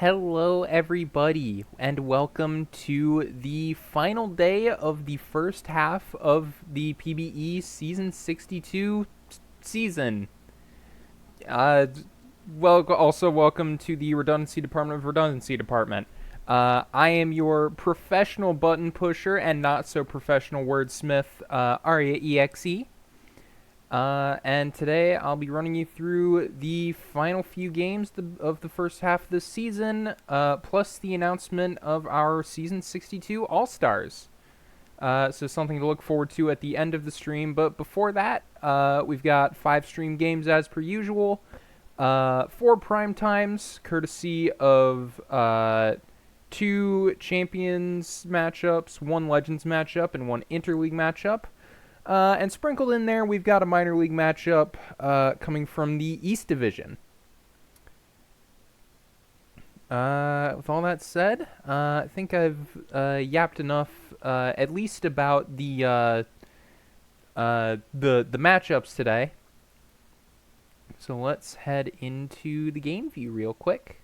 Hello, everybody, and welcome to the final day of the first half of the PBE Season 62 season. Uh, also welcome to the Redundancy Department of Redundancy Department. I am your professional button pusher and not so professional wordsmith, Aria.EXE. And today I'll be running you through the final few games of the first half of the season, plus the announcement of our Season 62 All-Stars. So something to look forward to at the end of the stream. But before that, we've got 5 stream games as per usual. 4 prime times, courtesy of 2 Champions matchups, 1 Legends matchup, and 1 Interleague matchup. And sprinkled in there, we've got a minor league matchup coming from the East Division. With all that said, I think I've yapped enough, at least about the matchups today. So let's head into the game view real quick.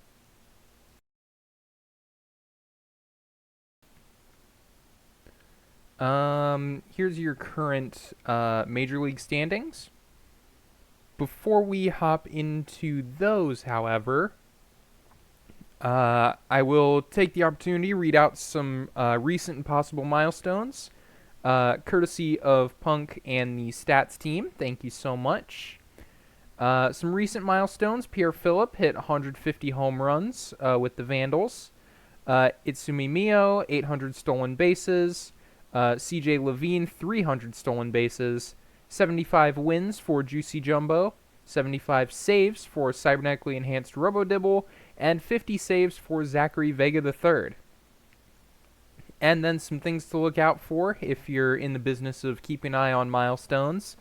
Here's your current Major League standings. Before we hop into those, however, I will take the opportunity to read out some recent and possible milestones, courtesy of Punk and the Stats team. Thank you so much. Some recent milestones. Pierre Phillip hit 150 home runs with the Vandals. Itsumi Mio, 800 stolen bases. CJ Levine, 300 stolen bases. 75 wins for Juicy Jumbo. 75 saves for Cybernetically Enhanced Robodibble. And 50 saves for Zachary Vega III. And then some things to look out for if you're in the business of keeping an eye on milestones.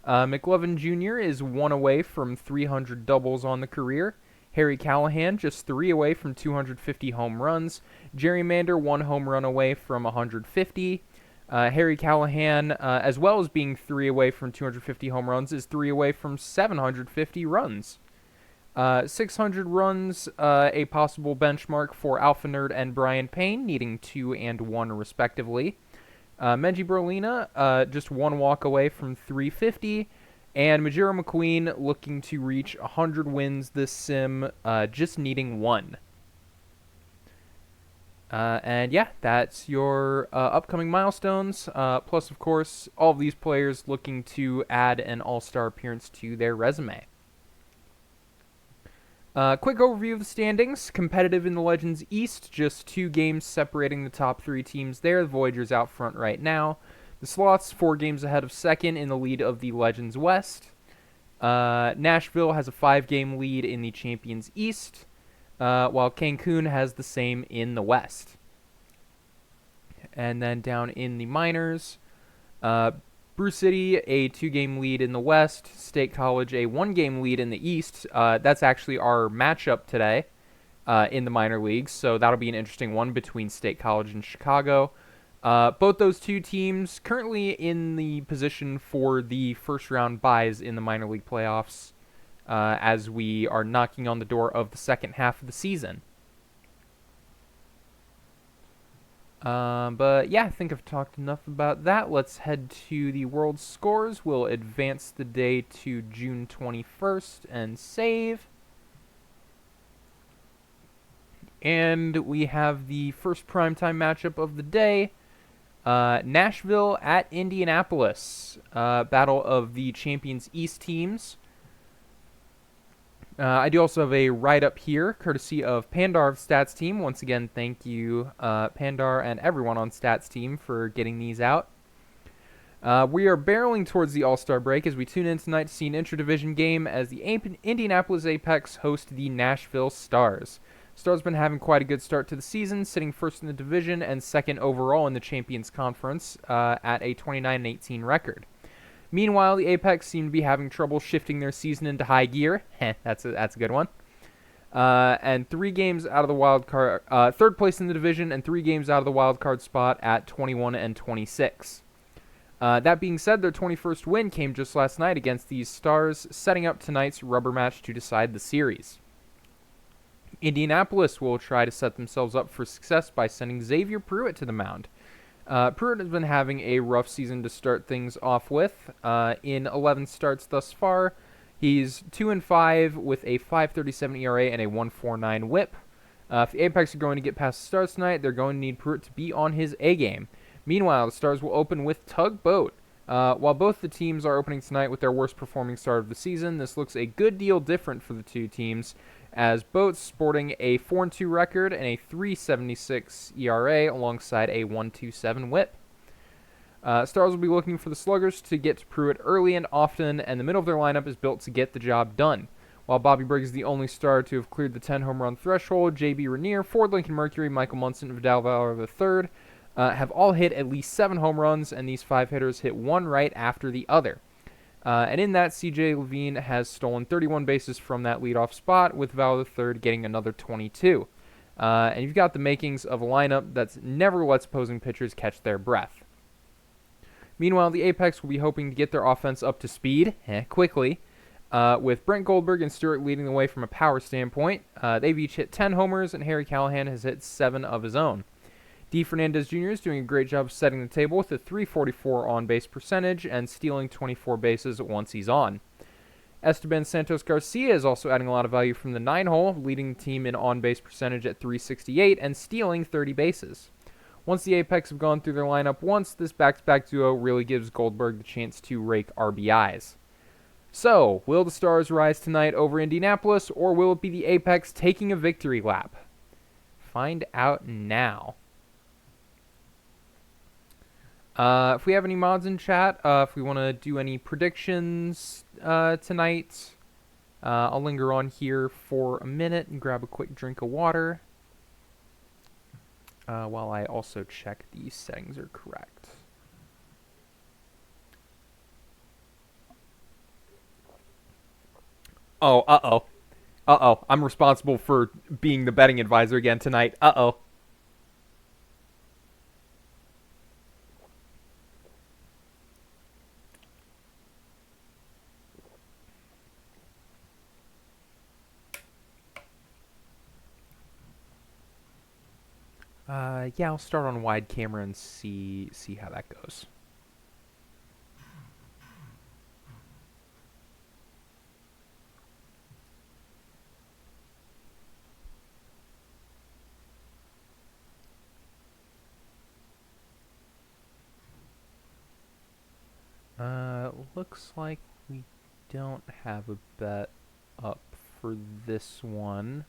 McLovin Jr. is 1 away from 300 doubles on the career. Harry Callahan just 3 away from 250 home runs. Gerrymander 1 home run away from 150. Harry Callahan, as well as being 3 away from 250 home runs, is 3 away from 750 runs. 600 runs, a possible benchmark for Alpha Nerd and Brian Payne, needing 2 and 1 respectively. Menji Berlina, just 1 walk away from 350. And Majiro McQueen looking to reach 100 wins this sim, just needing 1. And yeah, that's your upcoming milestones. Plus, of course, all of these players looking to add an all-star appearance to their resume. Quick overview of the standings. Competitive in the Legends East, just 2 games separating the top 3 teams there. The Voyagers out front right now. The Sloths 4 games ahead of second in the lead of the Legends West. Nashville has a 5-game lead in the Champions East, while Cancun has the same in the West. And then down in the minors, Brew City, a 2-game lead in the West. State College, a 1-game lead in the East. That's actually our matchup today in the minor leagues, so that'll be an interesting one between State College and Chicago. Both those 2 teams currently in the position for the first-round buys in the minor league playoffs as we are knocking on the door of the second half of the season. But yeah, I think I've talked enough about that. Let's head to the world scores. We'll advance the day to June 21st and save. And we have the first primetime matchup of the day. Nashville at Indianapolis. Battle of the Champions East teams. I do also have a write-up here, courtesy of Pandar of Stats Team. Once again, thank you, Pandar and everyone on Stats Team for getting these out. We are barreling towards the All-Star break as we tune in tonight to see an intra-division game as the Indianapolis Apex host the Nashville Stars. Stars been having quite a good start to the season, sitting first in the division and second overall in the Champions Conference at a 29-18 record. Meanwhile, the Apex seem to be having trouble shifting their season into high gear. That's a good one. And 3 games out of the wild card, third place in the division, and 3 games out of the wild card spot at 21 and 26. That being said, their 21st win came just last night against these Stars, setting up tonight's rubber match to decide the series. Indianapolis will try to set themselves up for success by sending Xavier Pruitt to the mound. Pruitt has been having a rough season to start things off with. In 11 starts thus far, he's 2-5 with a 5.37 ERA and a 1.49 WHIP. If the Apex are going to get past the Stars tonight, they're going to need Pruitt to be on his A game. Meanwhile, the Stars will open with Tugboat. While both the teams are opening tonight with their worst performing start of the season, this looks a good deal different for the two teams, as Boat's sporting a 4-2 record and a 3.76 ERA alongside a 1.27 WHIP. Stars will be looking for the sluggers to get to Pruitt early and often, and the middle of their lineup is built to get the job done. While Bobby Briggs is the only star to have cleared the 10-home run threshold, J.B. Rainier, Ford Lincoln Mercury, Michael Munson, and Vidal Valor III have all hit at least 7 home runs, and these 5 hitters hit one right after the other. And in that, C.J. Levine has stolen 31 bases from that leadoff spot, with Valor III getting another 22. And you've got the makings of a lineup that never lets opposing pitchers catch their breath. Meanwhile, the Apex will be hoping to get their offense up to speed quickly, with Brent Goldberg and Stewart leading the way from a power standpoint. They've each hit 10 homers, and Harry Callahan has hit 7 of his own. D. Fernandez Jr. is doing a great job setting the table with a 344 on-base percentage and stealing 24 bases once he's on. Esteban Santos Garcia is also adding a lot of value from the 9-hole, leading the team in on-base percentage at 368 and stealing 30 bases. Once the Apex have gone through their lineup once, this back-to-back duo really gives Goldberg the chance to rake RBIs. So, will the Stars rise tonight over Indianapolis, or will it be the Apex taking a victory lap? Find out now. If we have any mods in chat, if we want to do any predictions tonight, I'll linger on here for a minute and grab a quick drink of water while I also check these settings are correct. Oh, uh-oh. I'm responsible for being the betting advisor again tonight. Uh-oh. Yeah, I'll start on wide camera and see how that goes. Looks like we don't have a bet up for this one.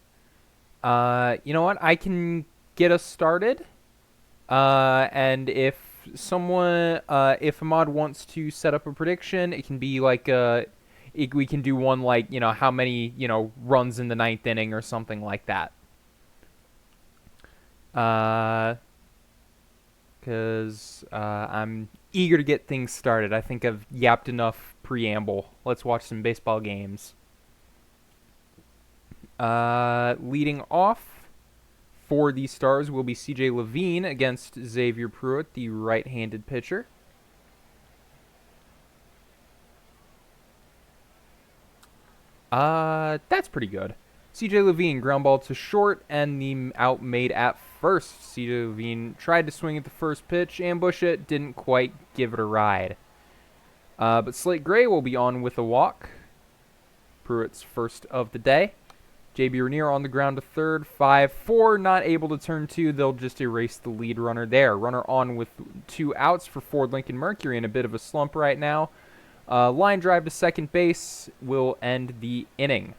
You know what? I can get us started. And if someone, if Ahmad wants to set up a prediction, it can be like we can do one like, how many, runs in the 9th inning or something like that. Because I'm eager to get things started. I think I've yapped enough preamble. Let's watch some baseball games. Leading off for the Stars will be C.J. Levine against Xavier Pruitt, the right-handed pitcher. That's pretty good. C.J. Levine, ground ball to short, and the out made at first. C.J. Levine tried to swing at the first pitch, ambush it, didn't quite give it a ride. But Slate Gray will be on with a walk. Pruitt's first of the day. J.B. Rainier on the ground to third, 5-4, not able to turn 2. They'll just erase the lead runner there. Runner on with 2 outs for Ford Lincoln Mercury in a bit of a slump right now. Line drive to second base will end the inning.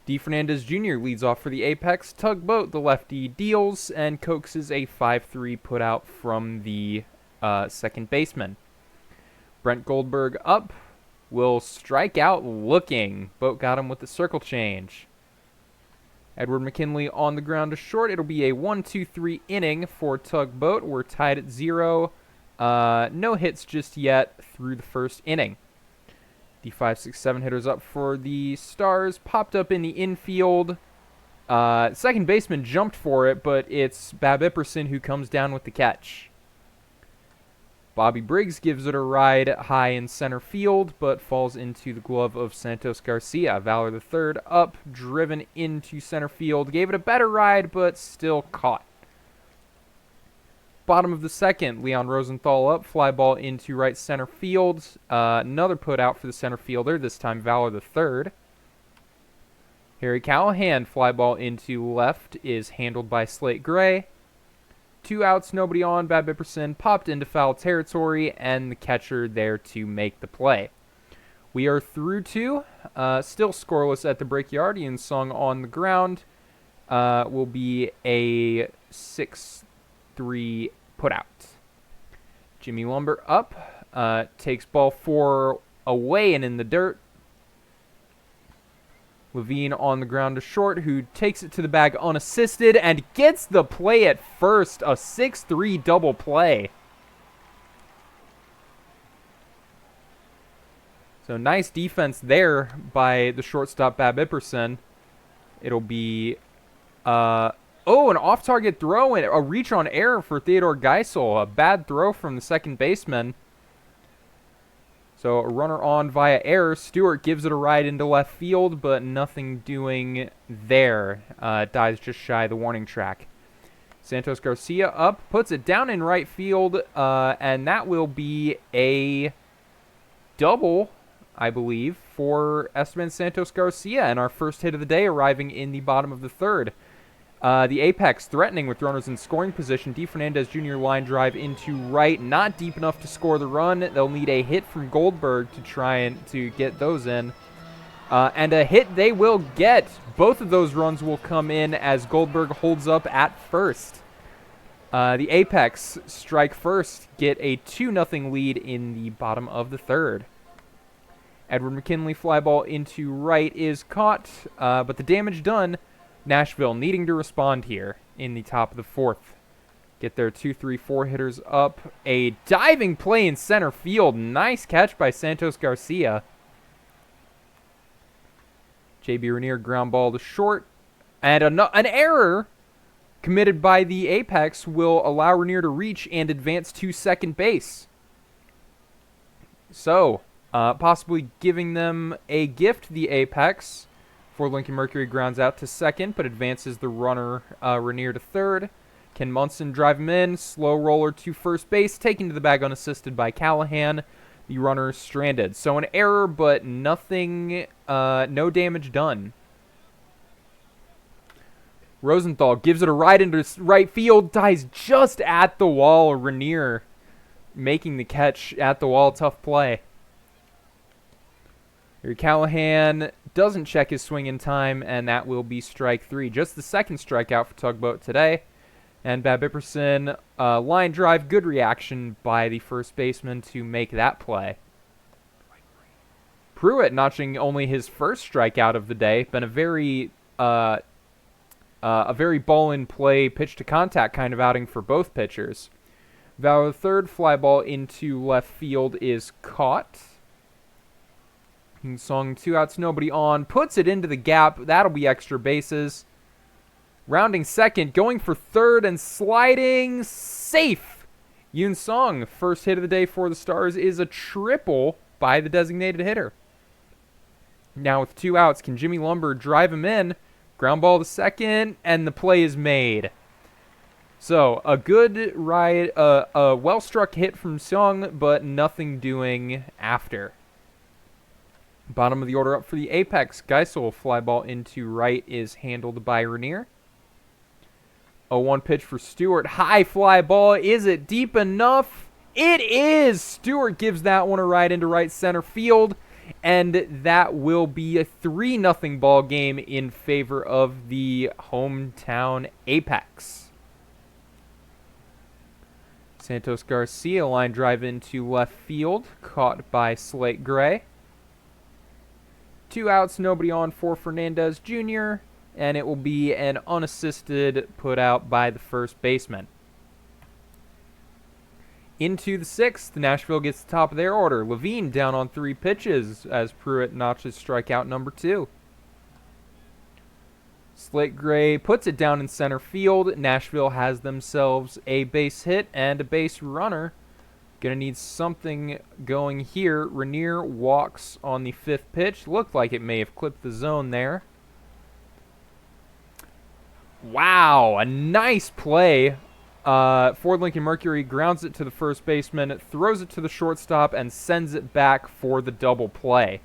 D. Fernandez Jr. leads off for the Apex. Tugboat, the lefty, deals and coaxes a 5-3 putout from the second baseman. Brent Goldberg up. Will strike out looking. Boat got him with the circle change. Edward McKinley on the ground to short. It'll be a 1-2-3 inning for Tugboat. We're tied at 0. No hits just yet through the first inning. The 5, 6, 7 hitters up for the Stars. Popped up in the infield. Second baseman jumped for it, but it's Bab Ipperson who comes down with the catch. Bobby Briggs gives it a ride high in center field, but falls into the glove of Santos Garcia. Valor the third up, driven into center field. Gave it a better ride, but still caught. Bottom of the second, Leon Rosenthal up, fly ball into right center field. Another put out for the center fielder, this time Valor the third. Harry Callahan, fly ball into left, is handled by Slate Gray. 2 outs, nobody on. Bob Ipperson popped into foul territory, and the catcher there to make the play. We are through 2, still scoreless at the Brickyard. Ian Sung on the ground will be a 6-3 put out. Jimmy Lumber up, takes ball 4 away and in the dirt. Levine on the ground to short, who takes it to the bag unassisted and gets the play at first. A 6-3 double play. So nice defense there by the shortstop, Bob Ipperson. It'll be, an off-target throw and a reach on error for Theodore Geisel. A bad throw from the second baseman. So a runner on via error. Stewart gives it a ride into left field, but nothing doing there. Dies just shy of the warning track. Santos Garcia up, puts it down in right field, and that will be a double, I believe, for Esteban Santos Garcia, and our first hit of the day arriving in the bottom of the third. The Apex threatening with runners in scoring position. D. Fernandez Jr. line drive into right. Not deep enough to score the run. They'll need a hit from Goldberg to try and to get those in. And a hit they will get. Both of those runs will come in as Goldberg holds up at first. The Apex strike first, get a 2-0 lead in the bottom of the third. Edward McKinley fly ball into right is caught, but the damage done. Nashville needing to respond here in the top of the fourth. Get their 2-3-4 hitters up. A diving play in center field. Nice catch by Santos Garcia. J.B. Rainier ground ball to short. And an error committed by the Apex will allow Rainier to reach and advance to second base. So, possibly giving them a gift, the Apex. For Lincoln Mercury grounds out to second, but advances the runner Rainier to third. Ken Munson drive him in. Slow roller to first base, taken to the bag unassisted by Callahan. The runner stranded. So an error, but nothing, no damage done. Rosenthal gives it a ride into right field, dies just at the wall. Rainier making the catch at the wall. Tough play. Here Callahan doesn't check his swing in time, and that will be strike 3. Just the second strikeout for Tugboat today. And Bob Ipperson, line drive, good reaction by the first baseman to make that play. Pruitt notching only his first strikeout of the day. Been a very ball-in-play, pitch-to-contact kind of outing for both pitchers. Valor third, fly ball into left field is caught. Song 2 outs, nobody on. Puts it into the gap. That'll be extra bases. Rounding second, going for third and sliding. Safe. Yoon Song, first hit of the day for the Stars, is a triple by the designated hitter. Now with 2 outs, can Jimmy Lumber drive him in? Ground ball to second, and the play is made. So, a good ride, a well-struck hit from Song, but nothing doing after. Bottom of the order up for the Apex. Geisel fly ball into right is handled by Rainier. 0-1 pitch for Stewart. High fly ball. Is it deep enough? It is! Stewart gives that one a ride into right center field. And that will be a 3-0 ball game in favor of the hometown Apex. Santos Garcia line drive into left field. Caught by Slate Gray. 2 outs, nobody on for Fernandez Jr., and it will be an unassisted put out by the first baseman. Into the 6th, Nashville gets the top of their order. Levine down on 3 pitches as Pruitt notches strikeout number 2. Slate Gray puts it down in center field. Nashville has themselves a base hit and a base runner. Gonna need something going here. Rainier walks on the 5th pitch. Looked like it may have clipped the zone there. Wow, a nice play. Ford Lincoln Mercury grounds it to the first baseman, throws it to the shortstop, and sends it back for the double play.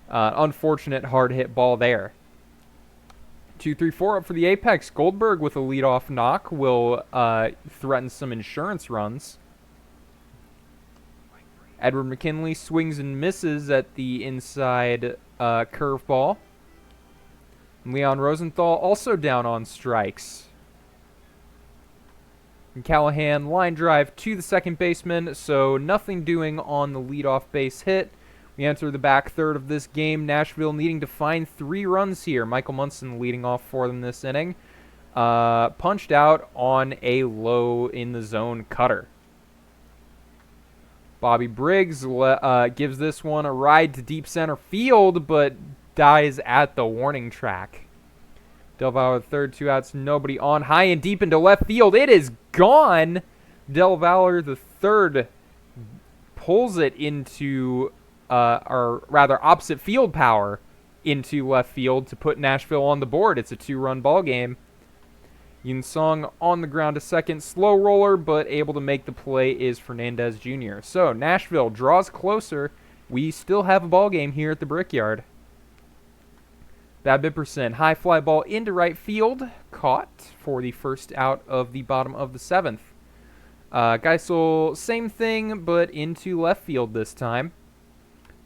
Unfortunate hard hit ball there. 2-3-4 up for the Apex. Goldberg with a leadoff knock will threaten some insurance runs. Edward McKinley swings and misses at the inside curveball. Leon Rosenthal also down on strikes. And Callahan line drive to the second baseman, so nothing doing on the leadoff base hit. We enter the back third of this game. Nashville needing to find 3 runs here. Michael Munson leading off for them this inning. Punched out on a low in the zone cutter. Bobby Briggs gives this one a ride to deep center field, but dies at the warning track. Del Valle third, 2 outs, nobody on. High and deep into left field. It is gone. Del Valle the third pulls it into, or rather opposite field power into left field to put Nashville on the board. It's a 2-run ball game. Yun Song on the ground to second. Slow roller, but able to make the play is Fernandez Jr. So Nashville draws closer. We still have a ball game here at the Brickyard. Bad Bipperson, high fly ball into right field, caught for the first out of the bottom of the 7th. Geisel, same thing, but into left field this time.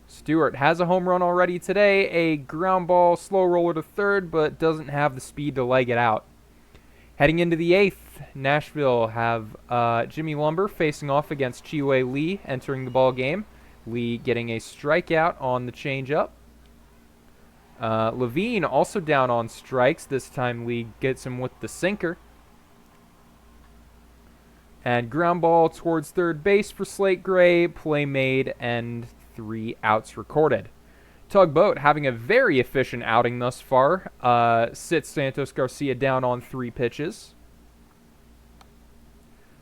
Stewart has a home run already today, a ground ball, slow roller to third, but doesn't have the speed to leg it out. Heading into the 8th, Nashville have Jimmy Lumber facing off against Chiwei Lee entering the ball game. Lee getting a strikeout on the changeup. Levine also down on strikes. This time Lee gets him with the sinker. And ground ball towards third base for Slate Gray. Play made and 3 outs recorded. Tugboat having a very efficient outing thus far. Sits Santos Garcia down on 3 pitches.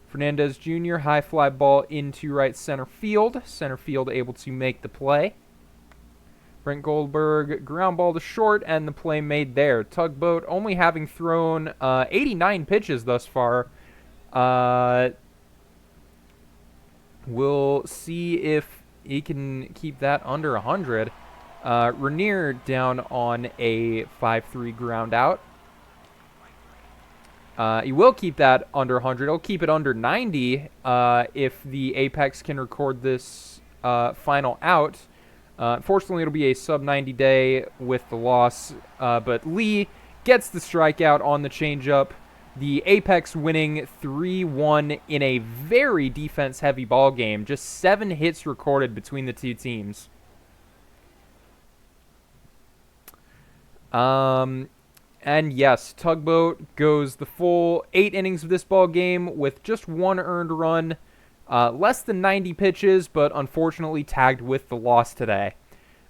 Fernandez Jr. high fly ball into right center field. Center field able to make the play. Brent Goldberg, ground ball to short, and the play made there. Tugboat only having thrown 89 pitches thus far. We'll see if he can keep that under 100. Rainier down on a 5-3 ground out. He will keep that under 100. He'll keep it under 90 if the Apex can record this final out. Unfortunately, it'll be a sub-90 day with the loss, but Lee gets the strikeout on the changeup. The Apex winning 3-1 in a very defense-heavy ball game. Just 7 hits recorded between the two teams. And yes, Tugboat goes the full 8 innings of this ball game with just 1 earned run. Less than 90 pitches, but unfortunately tagged with the loss today.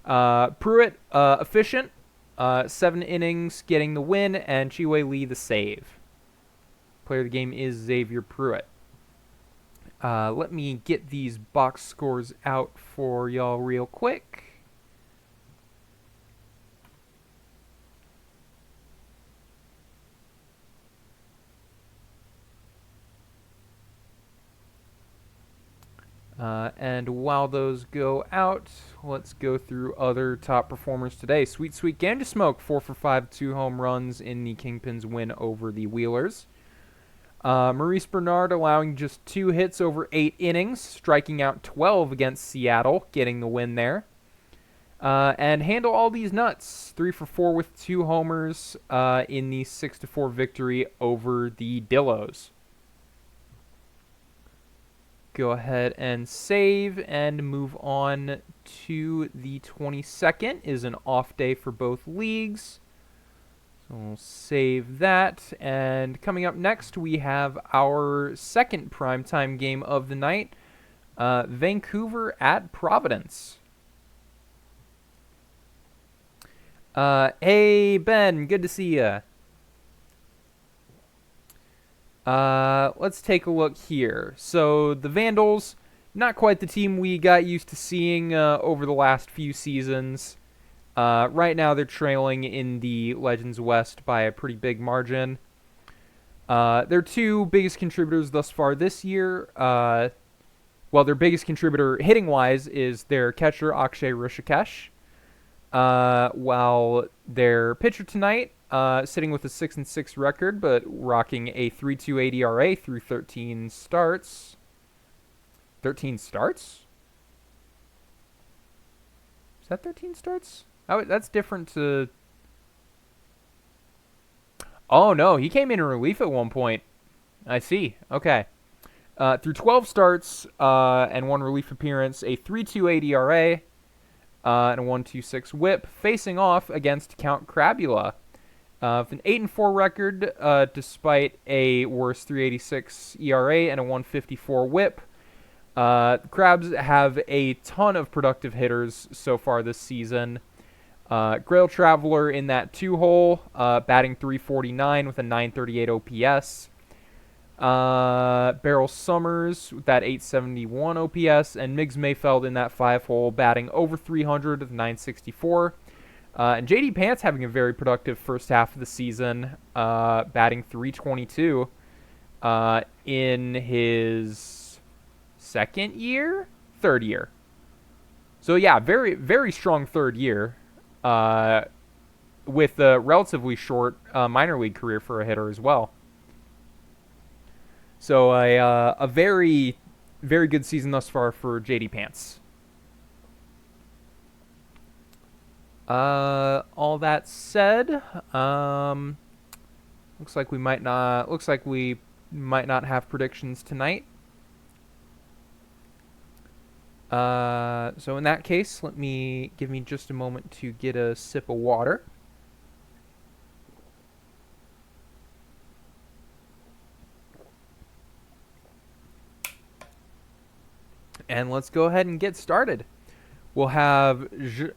Pruitt, efficient. 7 innings, getting the win, and Chiwei Lee the save. Player of the game is Xavier Pruitt. Let me get these box scores out for y'all real quick. And while those go out, let's go through other top performers today. Sweet Sweet Ganja Smoke, 4 for 5, 2 home runs in the Kingpins win over the Wheelers. Maurice Bernard allowing just 2 hits over 8 innings, striking out 12 against Seattle, getting the win there. And Handle All These Nuts, 3 for 4 with 2 homers in the 6-4 victory over the Dillos. Go ahead and save and move on to the 22nd. Is an off day for both leagues. So we'll save that. And coming up next, we have our second primetime game of the night. Vancouver at Providence. Hey, Ben. Good to see ya. Let's take a look here. So the Vandals Not quite the team we got used to seeing over the last few seasons. Right now, they're trailing in the Legends West by a pretty big margin. Their two biggest contributors thus far this year, well, their biggest contributor hitting-wise is their catcher, Akshay Rishikesh, while their pitcher tonight, sitting with a 6-6 record, but rocking a 3.28 ERA through 13 starts. 13 starts? Is that 13 starts? Oh, that's different to... Oh, no, he came in relief at one point. I see. Okay. Through 12 starts and one relief appearance, a 3.28 ERA and a 1.26 WHIP, facing off against Count Crabula. With an 8-4 record, despite a worse 3.86 ERA and a 1.54 WHIP. The Crabs have a ton of productive hitters so far this season. Grail Traveler in that 2-hole, batting .349 with a 938 OPS. Beryl Summers with that 871 OPS, and Miggs Mayfeld in that 5-hole, batting over .300 with 964. And JD Pants having a very productive first half of the season, batting .322 in his third year. So yeah, very, very strong third year, with a relatively short minor league career for a hitter as well. So a very, very good season thus far for JD Pants. All that said, looks like we might not have predictions tonight. So in that case, give me just a moment to get a sip of water. And let's go ahead and get started. We'll have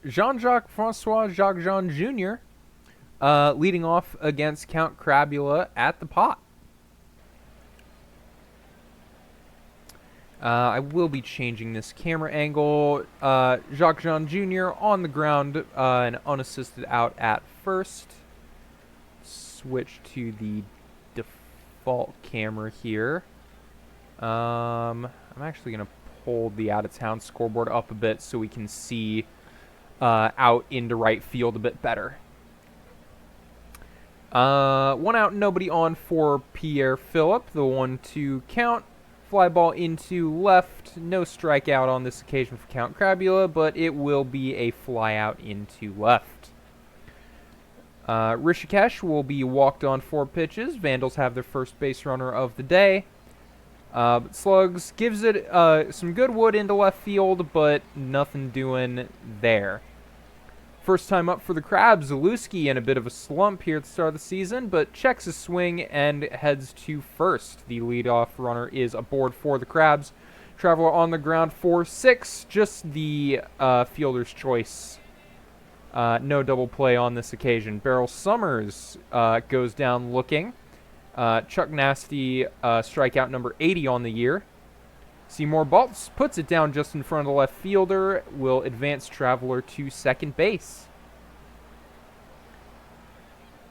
Jean-Jacques Francois Jacques-Jean Jr. Leading off against Count Crabula at the pot. I will be changing this camera angle. Jacques-Jean Jr. on the ground and unassisted out at first. Switch to the default camera here. I'm actually going to pull the out-of-town scoreboard up a bit so we can see out into right field a bit better. 1 out, nobody on for Pierre Phillip. The 1-2 count. Fly ball into left. No strikeout on this occasion for Count Crabula, but it will be a fly out into left. Rishikesh will be walked on 4 pitches. Vandals have their first base runner of the day. Slugs gives it some good wood into left field, but nothing doing there. First time up for the Crabs, Zaluski in a bit of a slump here at the start of the season, but checks his swing and heads to first. The leadoff runner is aboard for the Crabs. Traveler on the ground for 6, just the fielder's choice. No double play on this occasion. Beryl Summers goes down looking. Chuck Nasty, strikeout number 80 on the year. Seymour Baltz puts it down just in front of the left fielder, will advance Traveler to second base.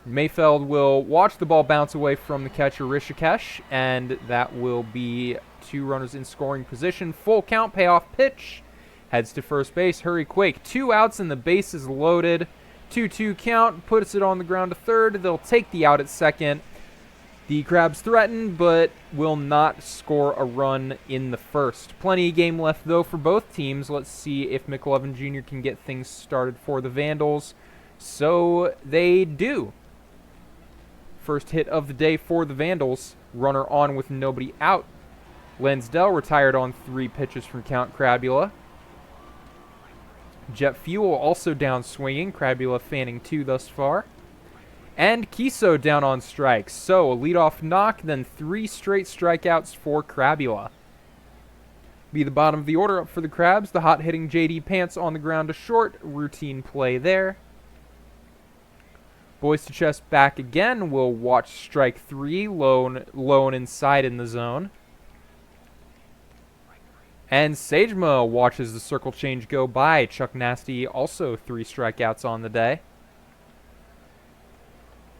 Mayfeld will watch the ball bounce away from the catcher Rishikesh, and that will be 2 runners in scoring position. Full count, payoff pitch. Heads to first base, hurry quake. 2 outs and the base is loaded. 2-2 count, puts it on the ground to third. They'll take the out at second. The Crabs threaten, but will not score a run in the first. Plenty of game left, though, for both teams. Let's see if McLovin Jr. can get things started for the Vandals. So they do. First hit of the day for the Vandals. Runner on with nobody out. Lansdell retired on 3 pitches from Count Crabula. Jet Fuel also down swinging. Crabula fanning 2 thus far. And Kiso down on strikes. So a leadoff knock, then 3 straight strikeouts for Crabula. Be the bottom of the order up for the Crabs. The hot-hitting JD Pants on the ground to short. Routine play there. Boys to chest back again. We'll watch strike 3. Lone inside in the zone. And Sagema watches the circle change go by. Chuck Nasty also 3 strikeouts on the day.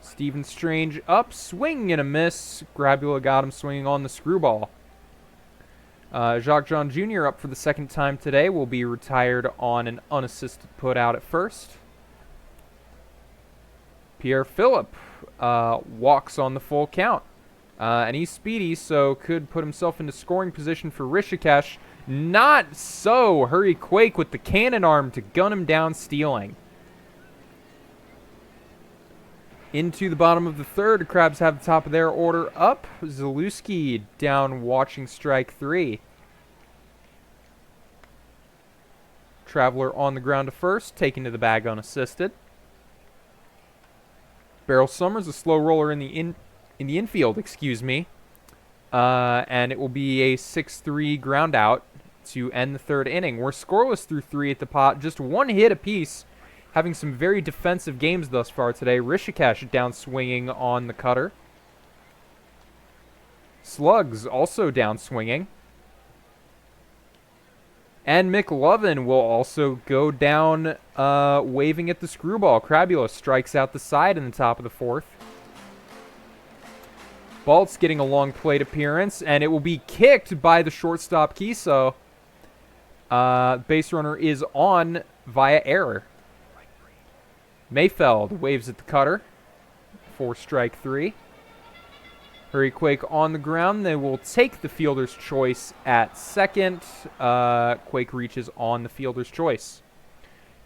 Steven Strange up, swing and a miss. Grabula got him swinging on the screwball. Jacques John Jr. up for the second time today, will be retired on an unassisted put out at first. Pierre Phillip walks on the full count. And he's speedy, so could put himself into scoring position for Rishikesh. Not so. Hurry Quake with the cannon arm to gun him down, stealing. Into the bottom of the third, Crabs have the top of their order up. Zalewski down watching strike 3. Traveler on the ground to first, taken to the bag unassisted. Beryl Summers, a slow roller in the infield, excuse me. And it will be a 6-3 ground out to end the third inning. We're scoreless through 3 at the pot, just 1 hit apiece. Having some very defensive games thus far today. Rishikesh down swinging on the cutter. Slugs also down swinging. And McLovin will also go down waving at the screwball. Crabula strikes out the side in the top of the 4th. Baltz getting a long plate appearance, and it will be kicked by the shortstop Kiso. Base runner is on via error. Mayfeld waves at the cutter for strike 3. Hurry Quake on the ground. They will take the fielder's choice at second. Quake reaches on the fielder's choice.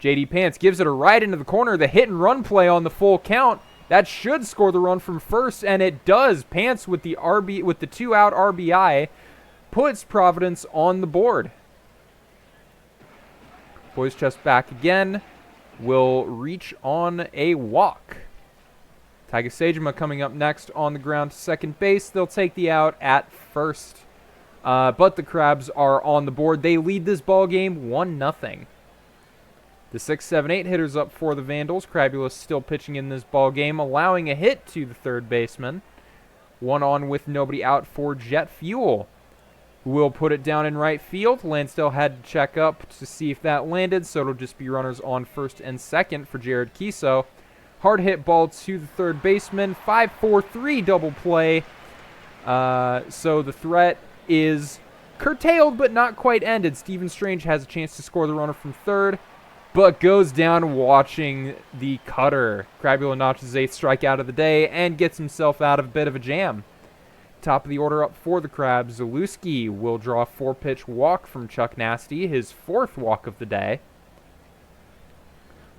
JD Pants gives it a right into the corner. The hit and run play on the full count. That should score the run from first, and it does. Pants with the 2-out RBI puts Providence on the board. Boys chest back again. Will reach on a walk. Taiga Sagema coming up next on the ground to second base. They'll take the out at first. But the Crabs are on the board. They lead this ball game 1-0. The 6, 7, 8 hitters up for the Vandals. Crabula still pitching in this ball game, allowing a hit to the third baseman. 1 on with nobody out for Jet Fuel, who will put it down in right field. Lansdale had to check up to see if that landed, so it'll just be runners on first and second for Jared Kiso. Hard hit ball to the third baseman. 5-4-3 double play. So the threat is curtailed but not quite ended. Steven Strange has a chance to score the runner from third, but goes down watching the cutter. Crabula notches his 8th strikeout of the day and gets himself out of a bit of a jam. Top of the order up for the Crabs. Zalewski will draw a 4-pitch walk from Chuck Nasty, his 4th walk of the day.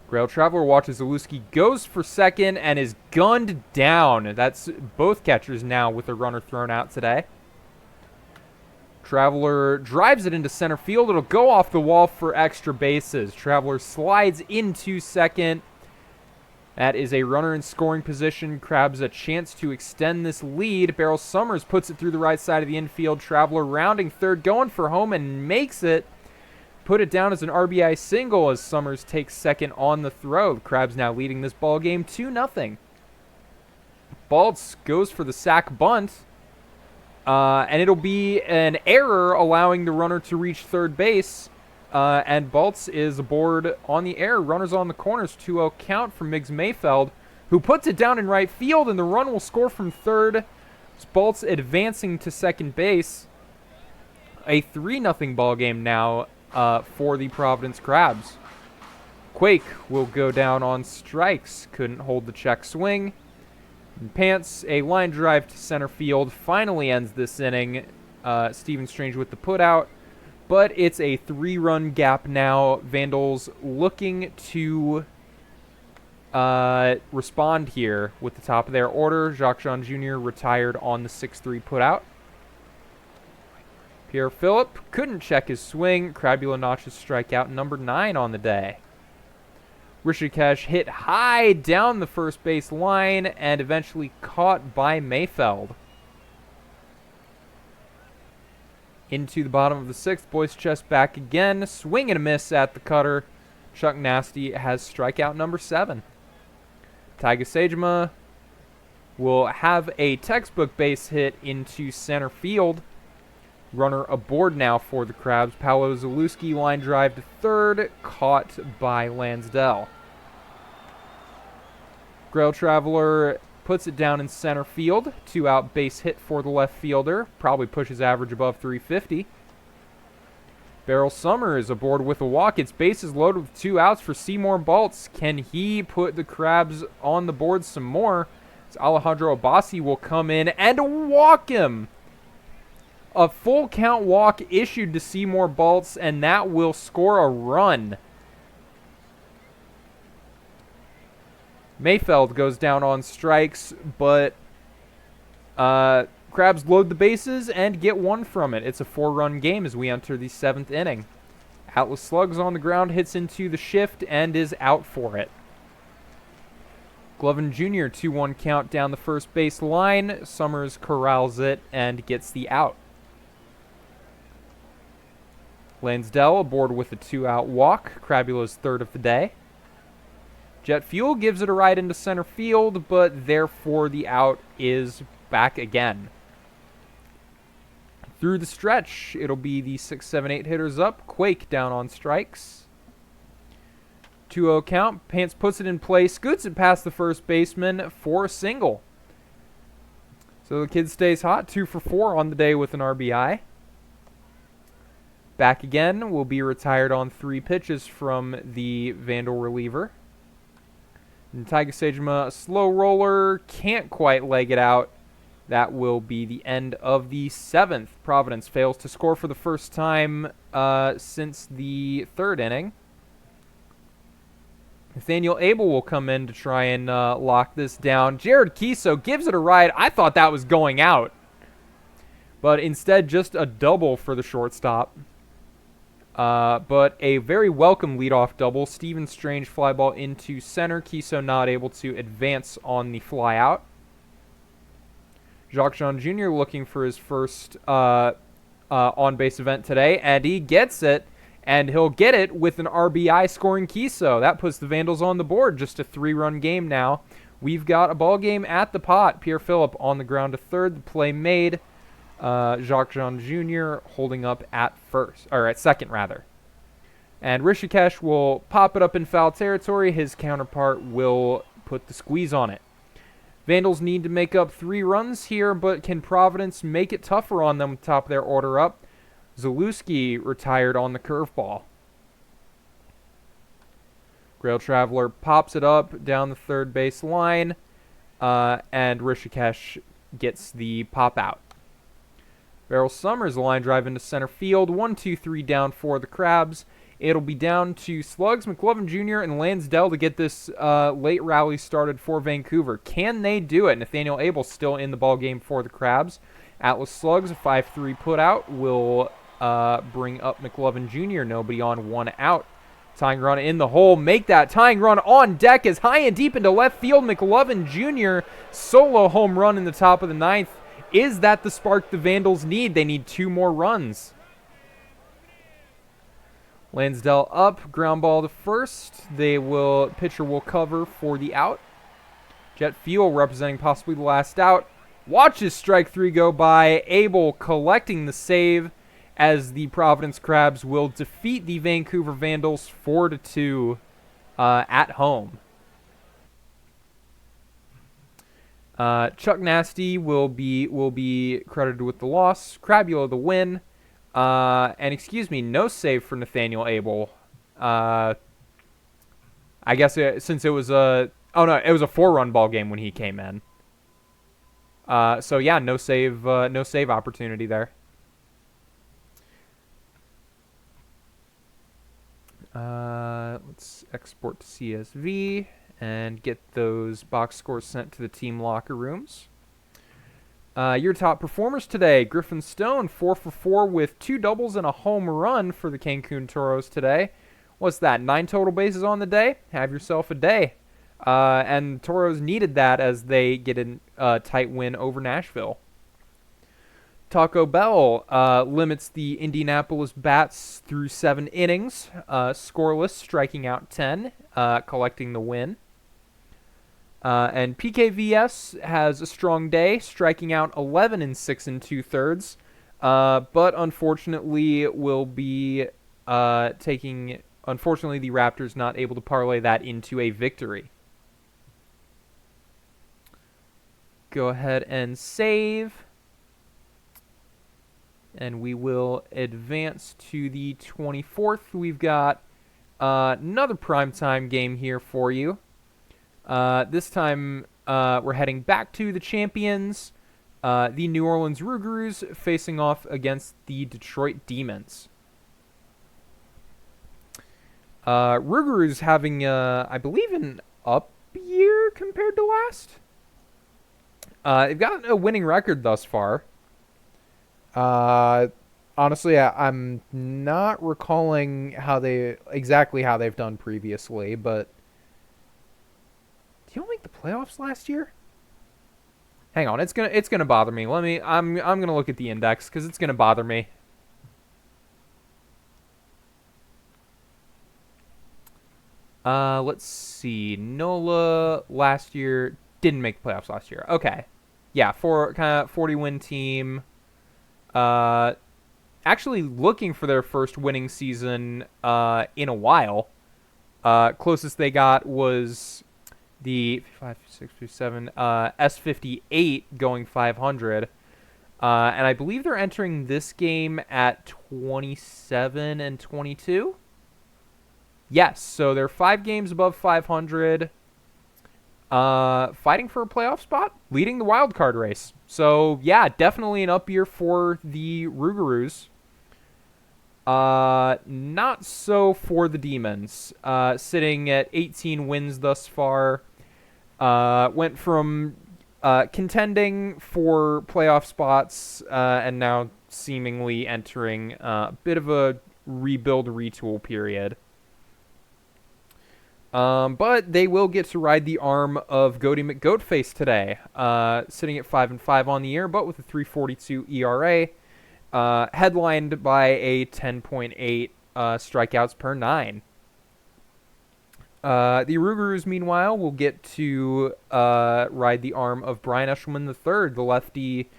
Grail Traveler watches Zalewski, goes for second, and is gunned down. That's both catchers now with a runner thrown out today. Traveler drives it into center field. It'll go off the wall for extra bases. Traveler slides into second. That is a runner in scoring position. Crabs a chance to extend this lead. Beryl Summers puts it through the right side of the infield. Traveler rounding third, going for home, and makes it. Put it down as an RBI single as Summers takes second on the throw. The Crabs now leading this ball game 2-0. Baltz goes for the sac bunt. And it'll be an error allowing the runner to reach third base. And Baltz is aboard on the air. Runners on the corners. 2-0 count for Miggs Mayfeld, who puts it down in right field, and the run will score from third. It's Baltz advancing to second base. A 3-0 ball game now for the Providence Crabs. Quake will go down on strikes. Couldn't hold the check swing. And Pants, a line drive to center field, finally ends this inning. Steven Strange with the putout. But it's a 3-run gap now. Vandals looking to respond here with the top of their order. Jacques Jean Jr. retired on the 6-3 putout. Pierre Phillip couldn't check his swing. Crabula notches strikeout number 9 on the day. Rishikesh hit high down the first base line and eventually caught by Mayfeld. Into the bottom of the 6th, Boyce chest back again. Swing and a miss at the cutter. Chuck Nasty has strikeout number 7. Taiga Sagema will have a textbook base hit into center field. Runner aboard now for the Crabs. Paolo Zalewski line drive to third, caught by Lansdell. Grail Traveler puts it down in center field. 2-out base hit for the left fielder. Probably pushes average above 350. Beryl Summers aboard with a walk. It's bases loaded with 2 outs for Seymour Baltz. Can he put the Crabs on the board some more? So Alejandro Abbasi will come in and walk him. A full count walk issued to Seymour Baltz, and that will score a run. Mayfeld goes down on strikes, but Crabs load the bases and get 1 from it. It's a 4-run game as we enter the 7th inning. Atlas slugs on the ground, hits into the shift, and is out for it. Glovin Jr. 2-1 count down the first base line. Summers corrals it and gets the out. Lansdell aboard with a 2-out walk. Crabula's third of the day. Jet Fuel gives it a ride into center field, but therefore the out is back again. Through the stretch, it'll be the 6, 7, 8 hitters up. Quake down on strikes. 2-0 count. Pants puts it in play, scoots it past the first baseman for a single. So the kid stays hot, 2 for 4 on the day with an RBI. Back again, will be retired on 3 pitches from the Vandal reliever. And Taiga Sejima, a slow roller, can't quite leg it out. That will be the end of the 7th. Providence fails to score for the first time since the 3rd inning. Nathaniel Abel will come in to try and lock this down. Jared Kiso gives it a ride. I thought that was going out, but instead just a double for the shortstop. But a very welcome leadoff double. Steven Strange fly ball into center. Kiso not able to advance on the fly out. Jacques Jean Jr. looking for his first on-base event today, and he gets it, and he'll get it with an RBI scoring Kiso. That puts the Vandals on the board. Just a 3-run game now. We've got a ball game at the pot. Pierre Phillip on the ground to third. The play made. Jacques Jean Jr. holding up at second rather. And Rishikesh will pop it up in foul territory. His counterpart will put the squeeze on it. Vandals need to make up 3 runs here, but can Providence make it tougher on them with top of their order up? Zalewski retired on the curveball. Grail Traveler pops it up down the third base line, and Rishikesh gets the pop out. Beryl Summers, a line drive into center field. 1-2-3 down for the Crabs. It'll be down to Slugs, McLovin Jr., and Lansdell to get this late rally started for Vancouver. Can they do it? Nathaniel Abel still in the ball game for the Crabs. Atlas Slugs, a 5-3 putout, will bring up McLovin Jr. Nobody on, 1 out. Tying run in the hole. Make that tying run on deck as high and deep into left field. McLovin Jr. solo home run in the top of the 9th. Is that the spark the Vandals need? They need 2 more runs. Lansdell up, ground ball to first. Pitcher will cover for the out. Jet Fuel representing possibly the last out. Watches strike 3 go by. Abel collecting the save as the Providence Crabs will defeat the Vancouver Vandals 4-2 at home. Chuck Nasty will be credited with the loss. Crabula the win. And no save for Nathaniel Abel. I guess since it was it was a 4-run ball game when he came in. So yeah, no save opportunity there. Let's export to CSV and get those box scores sent to the team locker rooms. Your top performers today: Griffin Stone, 4 for 4 with 2 doubles and a home run for the Cancun Toros today. What's that? 9 total bases on the day? Have yourself a day. And Toros needed that as they get a tight win over Nashville. Taco Bell limits the Indianapolis Bats through 7 innings, scoreless, striking out 10, collecting the win. And PKVS has a strong day, striking out 11 in 6 2/3, but unfortunately will be taking. Unfortunately, the Raptors not able to parlay that into a victory. Go ahead and save. And we will advance to the 24th. We've got another primetime game here for you. This time we're heading back to the champions, the New Orleans Rougarous, facing off against the Detroit Demons. Rougarous having, I believe, an up year compared to last. They've got a winning record thus far. Honestly, I'm not recalling exactly how they've done previously, but did you make the playoffs last year? Hang on, it's gonna bother me. I'm gonna look at the index because it's gonna bother me. Let's see. NOLA last year didn't make the playoffs last year. Okay, yeah, for kind of 40-win team. Actually looking for their first winning season in a while. Closest they got was the 5, 6, 7 S58 going 500. And I believe they're entering this game at 27-22. Yes, so they're 5 games above 500. Fighting for a playoff spot, leading the wild card race. So yeah, definitely an up year for the Rougarous. Not so for the Demons. Sitting at 18 wins thus far. Went from contending for playoff spots and now seemingly entering a bit of a rebuild retool period. But they will get to ride the arm of Goaty McGoatface today, sitting at 5-5 on the year, but with a 3.42 ERA, headlined by a 10.8 strikeouts per 9. The Rougarous, meanwhile, will get to ride the arm of Brian Eshelman III, the lefty,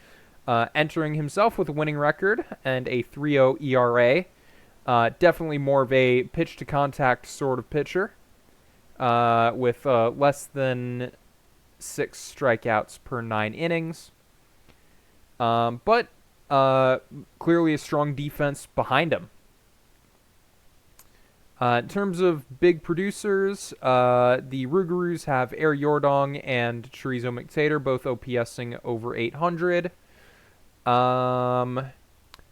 entering himself with a winning record and a 3.0 ERA. Definitely more of a pitch-to-contact sort of pitcher. With less than 6 strikeouts per 9 innings. But clearly a strong defense behind him. In terms of big producers, the Rougarous have Air Yordong and Chorizo McTator, both OPSing over 800.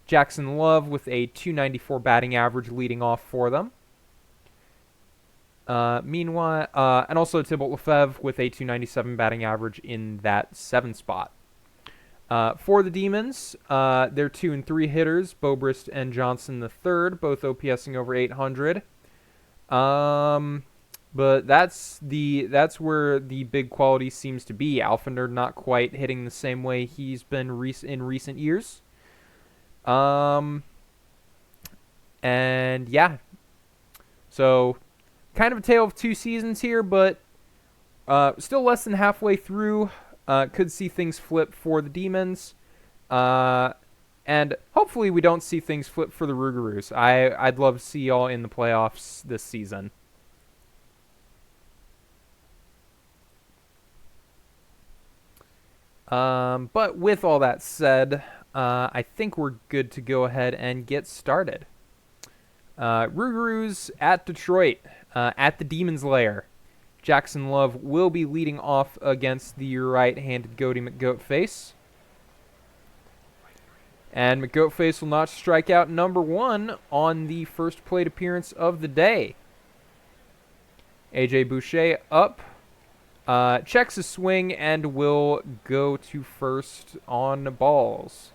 Jackson Love with a 294 batting average leading off for them. Meanwhile, and also Thibault Lefebvre with a 297 batting average in that 7th spot. For the Demons, they're 2 and 3 hitters, Bobrist and Johnson III, both OPSing over 800. But that's where the big quality seems to be. Alfender not quite hitting the same way he's been in recent years. And yeah, so kind of a tale of 2 seasons here, but still less than halfway through. Could see things flip for the Demons. And hopefully we don't see things flip for the Rougarous. I'd love to see y'all in the playoffs this season. But with all that said, I think we're good to go ahead and get started. Rougarous at Detroit, at the Demons' lair. Jackson Love will be leading off against the right-handed Goaty McGoatface. And McGoatface will notch strikeout number 1 on the first plate appearance of the day. AJ Boucher up, checks his swing, and will go to first on balls.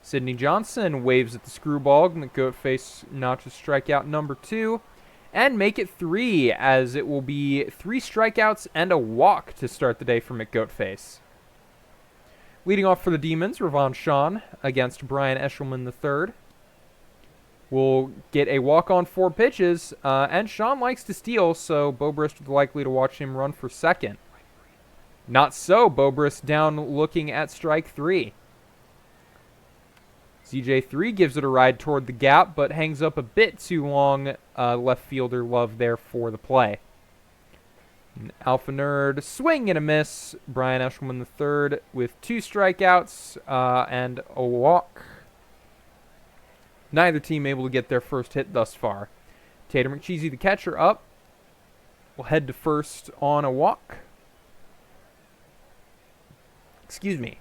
Sidney Johnson waves at the screwball. McGoatface notches strikeout number 2. And make it 3, as it will be 3 strikeouts and a walk to start the day for McGoatface. Leading off for the Demons, Ravon Shawn against Brian Eshelman III. We'll get a walk on 4 pitches, and Shawn likes to steal, so Bobrist is likely to watch him run for second. Not so, Bobrist down looking at strike 3. ZJ3 gives it a ride toward the gap, but hangs up a bit too long. Left fielder Love there for the play. Alpha Nerd, swing and a miss. Brian Eshelman III with 2 strikeouts and a walk. Neither team able to get their first hit thus far. Tater McCheesy, the catcher, up. Will head to first on a walk. Excuse me.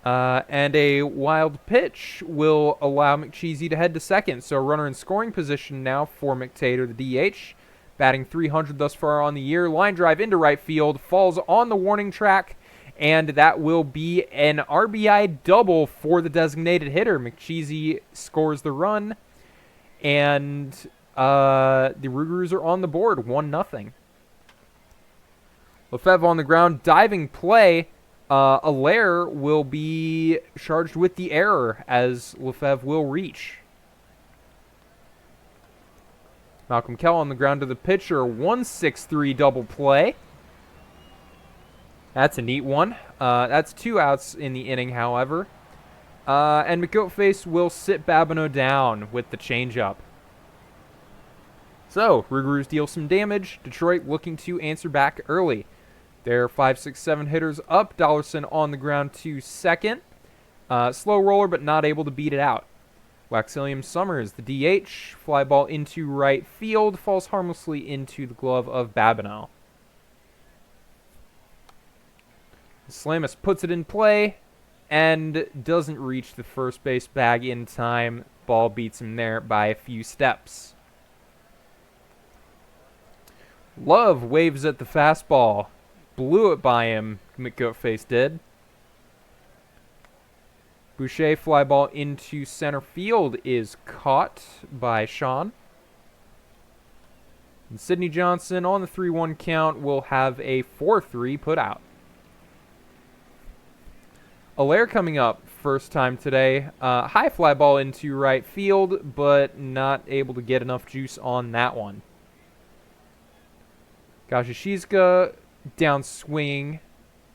And a wild pitch will allow McCheesy to head to second. So a runner in scoring position now for McTater, the DH. Batting .300 thus far on the year. Line drive into right field. Falls on the warning track. And that will be an RBI double for the designated hitter. McCheesy scores the run. And the Rougarous are on the board, 1-0. Lefebvre on the ground, diving play. Allaire will be charged with the error as Lefebvre will reach. Malcolm Kell on the ground to the pitcher, 1-6-3 double play. That's a neat one. That's 2 outs in the inning, however. And McGoatface will sit Babineau down with the changeup. So, Rougarous deal some damage. Detroit looking to answer back early. They're 5, 6, 7 hitters up. Dollarson on the ground to second. Slow roller, but not able to beat it out. Waxilliam Summers, the DH. Fly ball into right field. Falls harmlessly into the glove of Babineau. Slamis puts it in play and doesn't reach the first base bag in time. Ball beats him there by a few steps. Love waves at the fastball. Blew it by him, McGoatface did. Boucher fly ball into center field is caught by Sean. And Sidney Johnson on the 3-1 count will have a 4-3 put out. Allaire coming up first time today. High fly ball into right field, but not able to get enough juice on that one. Gashishizka down swinging.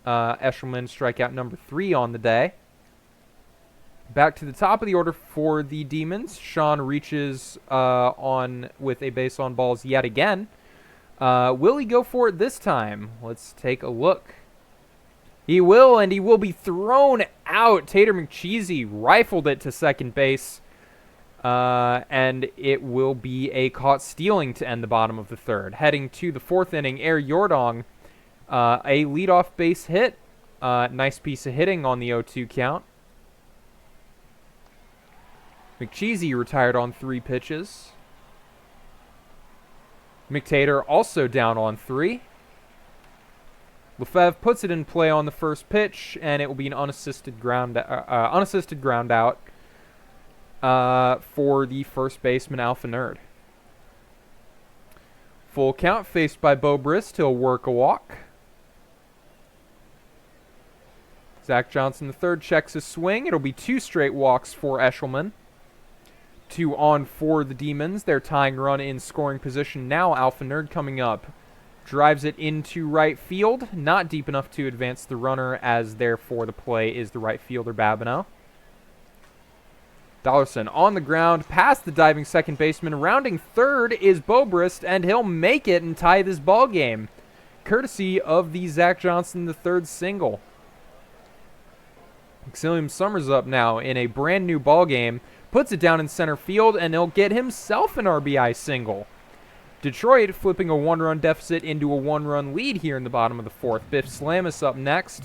Eshelman strikeout number 3 on the day. Back to the top of the order for the Demons. Sean reaches on with a base on balls yet again. Will he go for it this time? Let's take a look. He will, and he will be thrown out. Tater McCheesy rifled it to second base. And it will be a caught stealing to end the bottom of the third. Heading to the 4th inning, Air Yordong, a leadoff base hit. Nice piece of hitting on the 0-2 count. McCheesy retired on 3 pitches. McTater also down on 3. Lefebvre puts it in play on the first pitch, and it will be an unassisted ground out for the first baseman, Alpha Nerd. Full count faced by Bo Brist. He'll work a walk. Zach Johnson III checks his swing. It'll be 2 straight walks for Eshelman. 2 on for the Demons. Their tying run in scoring position now. Alpha Nerd coming up. Drives it into right field. Not deep enough to advance the runner, as therefore the play is the right fielder, Babineau. Dollarson on the ground, past the diving second baseman. Rounding third is Bobrist, and he'll make it and tie this ball game, courtesy of the Zach Johnson III single. Maximilian Summers up now in a brand new ball game. Puts it down in center field, and he'll get himself an RBI single. Detroit flipping a 1-run deficit into a 1-run lead here in the bottom of the 4th. Biff Slamis up next.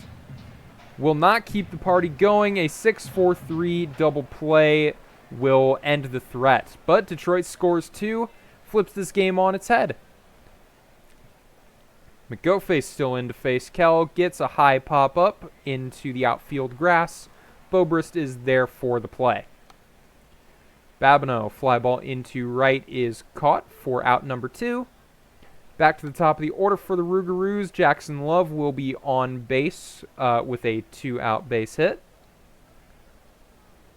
Will not keep the party going. A 6-4-3 double play will end the threat. But Detroit scores 2, flips this game on its head. McGoatface still in to face Kell. Gets a high pop-up into the outfield grass. Bobrist is there for the play. Babineau, fly ball into right, is caught for out number 2. Back to the top of the order for the Rougarous. Jackson Love will be on base with a 2-out base hit.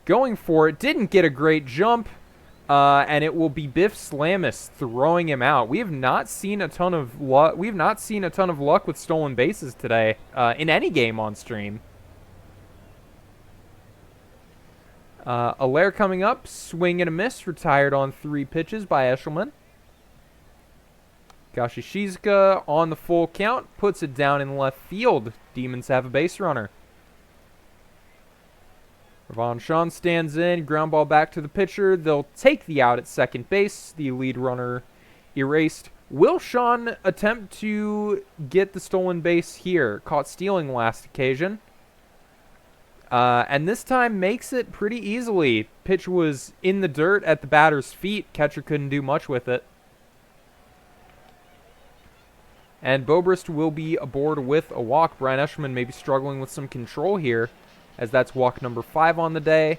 Going for it, didn't get a great jump, and it will be Biff Slamis throwing him out. We have not seen a ton of luck. We have not seen a ton of luck with stolen bases today in any game on stream. Allaire coming up, swing and a miss, retired on 3 pitches by Eshelman. Higashi on the full count, puts it down in left field. Demons have a base runner. Ravon Sean stands in, ground ball back to the pitcher. They'll take the out at second base. The lead runner erased. Will Sean attempt to get the stolen base here? Caught stealing last occasion. And this time makes it pretty easily. Pitch was in the dirt at the batter's feet. Catcher couldn't do much with it. And Bobrist will be aboard with a walk. Brian Eshelman may be struggling with some control here, as that's walk number 5 on the day.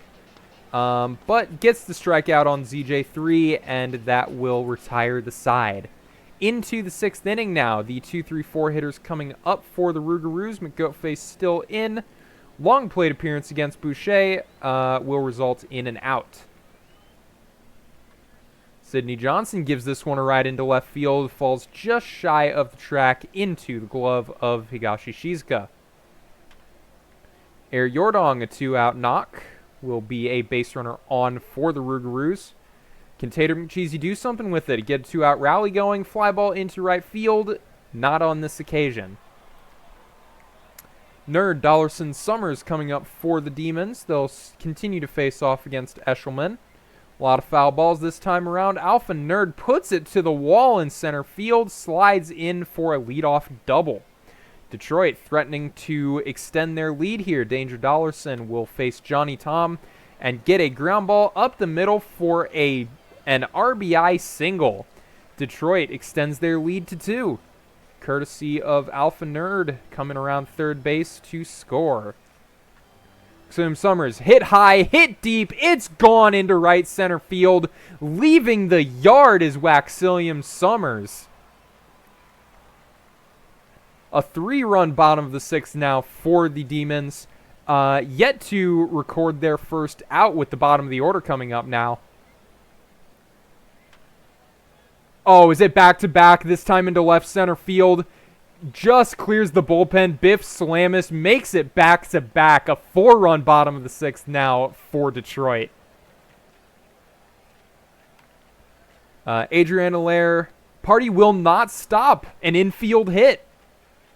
But gets the strikeout on ZJ3, and that will retire the side. Into the 6th inning now. The 2-3-4 hitters coming up for the Rougarous. McGoatface still in. Long plate appearance against Boucher will result in an out. Sidney Johnson gives this one a ride into left field. Falls just shy of the track into the glove of Higashi Shizuka. Air Yordong, a 2-out knock, will be a base runner on for the Rougarous. Can Tater McCheesy do something with it? Get a 2-out rally going. Fly ball into right field. Not on this occasion. Nerd, Dollarson, Summers coming up for the Demons. They'll continue to face off against Eshelman. A lot of foul balls this time around. Alpha Nerd puts it to the wall in center field. Slides in for a leadoff double. Detroit threatening to extend their lead here. Danger Dollarson will face Johnny Tom and get a ground ball up the middle for an RBI single. Detroit extends their lead to 2. Courtesy of Alpha Nerd coming around third base to score. Maximilian Summers hit high, hit deep. It's gone into right center field. Leaving the yard is Waxilliam Summers. A 3-run bottom of the 6th now for the Demons. Yet to record their first out with the bottom of the order coming up now. Oh, is it back-to-back, this time into left center field? Just clears the bullpen. Biff Slamis makes it back-to-back. A 4-run bottom of the 6th now for Detroit. Adrian Allaire. Party will not stop. An infield hit.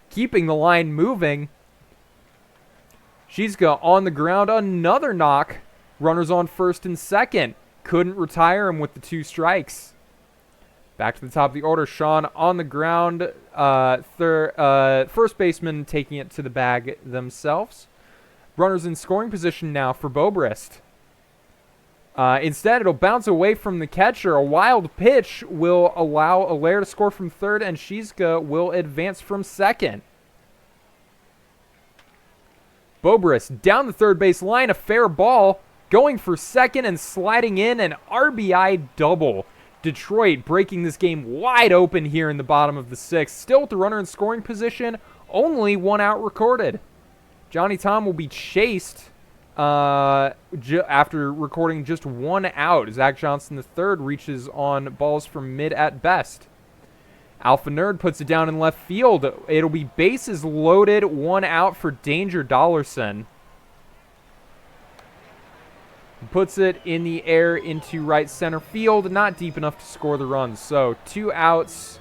Keeping the line moving. Shizuka on the ground. Another knock. Runners on first and second. Couldn't retire him with the 2 strikes. Back to the top of the order. Sean on the ground. First baseman taking it to the bag themselves. Runners in scoring position now for Bobrist. Instead, it'll bounce away from the catcher. A wild pitch will allow Allaire to score from third, and Shizuka will advance from second. Bobrist down the third base line. A fair ball. Going for second and sliding in an RBI double. Detroit breaking this game wide open here in the bottom of the 6th. Still with the runner in scoring position. Only 1 out recorded. Johnny Tom will be chased after recording just 1 out. Zach Johnson III reaches on balls from mid at best. Alpha Nerd puts it down in left field. It'll be bases loaded. 1 out for Danger Dollarson. Puts it in the air into right center field. Not deep enough to score the runs. So 2 outs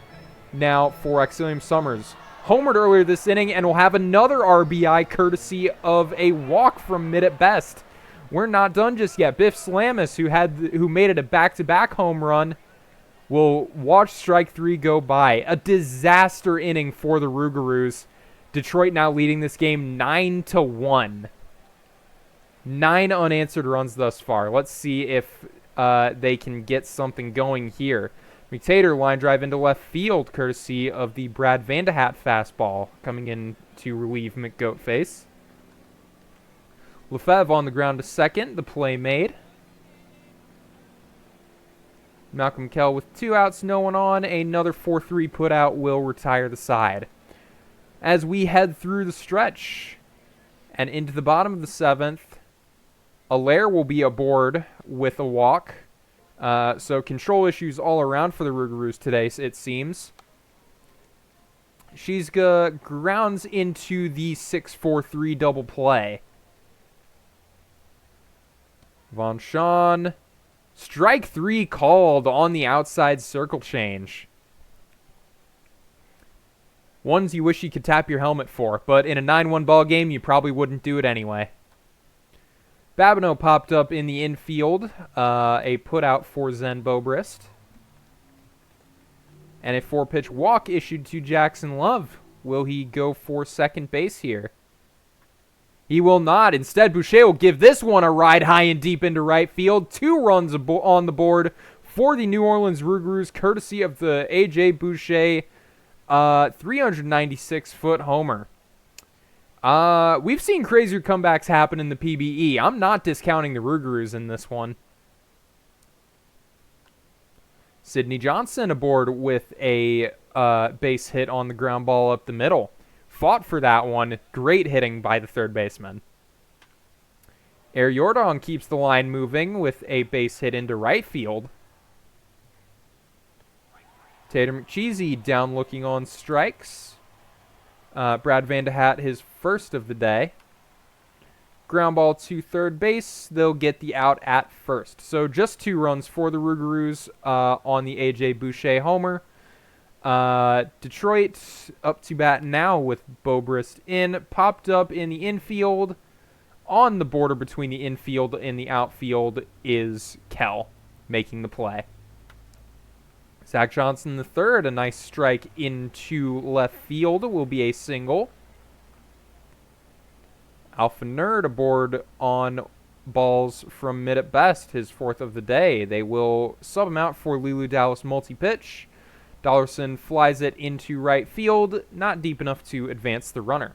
now for Waxilliam Summers. Homered earlier this inning and will have another RBI courtesy of a walk from mid at best. We're not done just yet. Biff Slamis, who made it a back-to-back home run, will watch strike 3 go by. A disaster inning for the Rougarous. Detroit now leading this game 9-1. 9 unanswered runs thus far. Let's see if they can get something going here. McTater line drive into left field, courtesy of the Brad Vandehat fastball coming in to relieve McGoatface. Lefebvre on the ground to second. The play made. Malcolm Kell with 2 outs, no one on. Another 4-3 put out will retire the side. As we head through the stretch and into the bottom of the 7th, Allaire will be aboard with a walk. So control issues all around for the Rougarous today, it seems. Shizuka grounds into the 6-4-3 double play. Von Sean. Strike 3 called on the outside circle change. Ones you wish you could tap your helmet for, but in a 9-1 ball game, you probably wouldn't do it anyway. Babineau popped up in the infield, a putout for Zen Bobrist. And a 4-pitch walk issued to Jackson Love. Will he go for second base here? He will not. Instead, Boucher will give this one a ride high and deep into right field. 2 runs on the board for the New Orleans Rougarous, courtesy of the A.J. Boucher 396-foot homer. We've seen crazier comebacks happen in the PBE. I'm not discounting the Rougarous in this one. Sidney Johnson aboard with a base hit on the ground ball up the middle. Fought for that one. Great hitting by the third baseman. Air Jordan keeps the line moving with a base hit into right field. Tater McCheesy down looking on strikes. Brad Vanderhat his first of the day. Ground ball to third base. They'll get the out at first. So just 2 runs for the Rougarous on the A.J. Boucher homer. Detroit up to bat now with Bobrist in. Popped up in the infield. On the border between the infield and the outfield is Kell making the play. Zach Johnson III, a nice strike into left field, will be a single. Alpha Nerd aboard on balls from mid at best, his 4th of the day. They will sub him out for Lulu Dallas multi-pitch. Dollarson flies it into right field, not deep enough to advance the runner.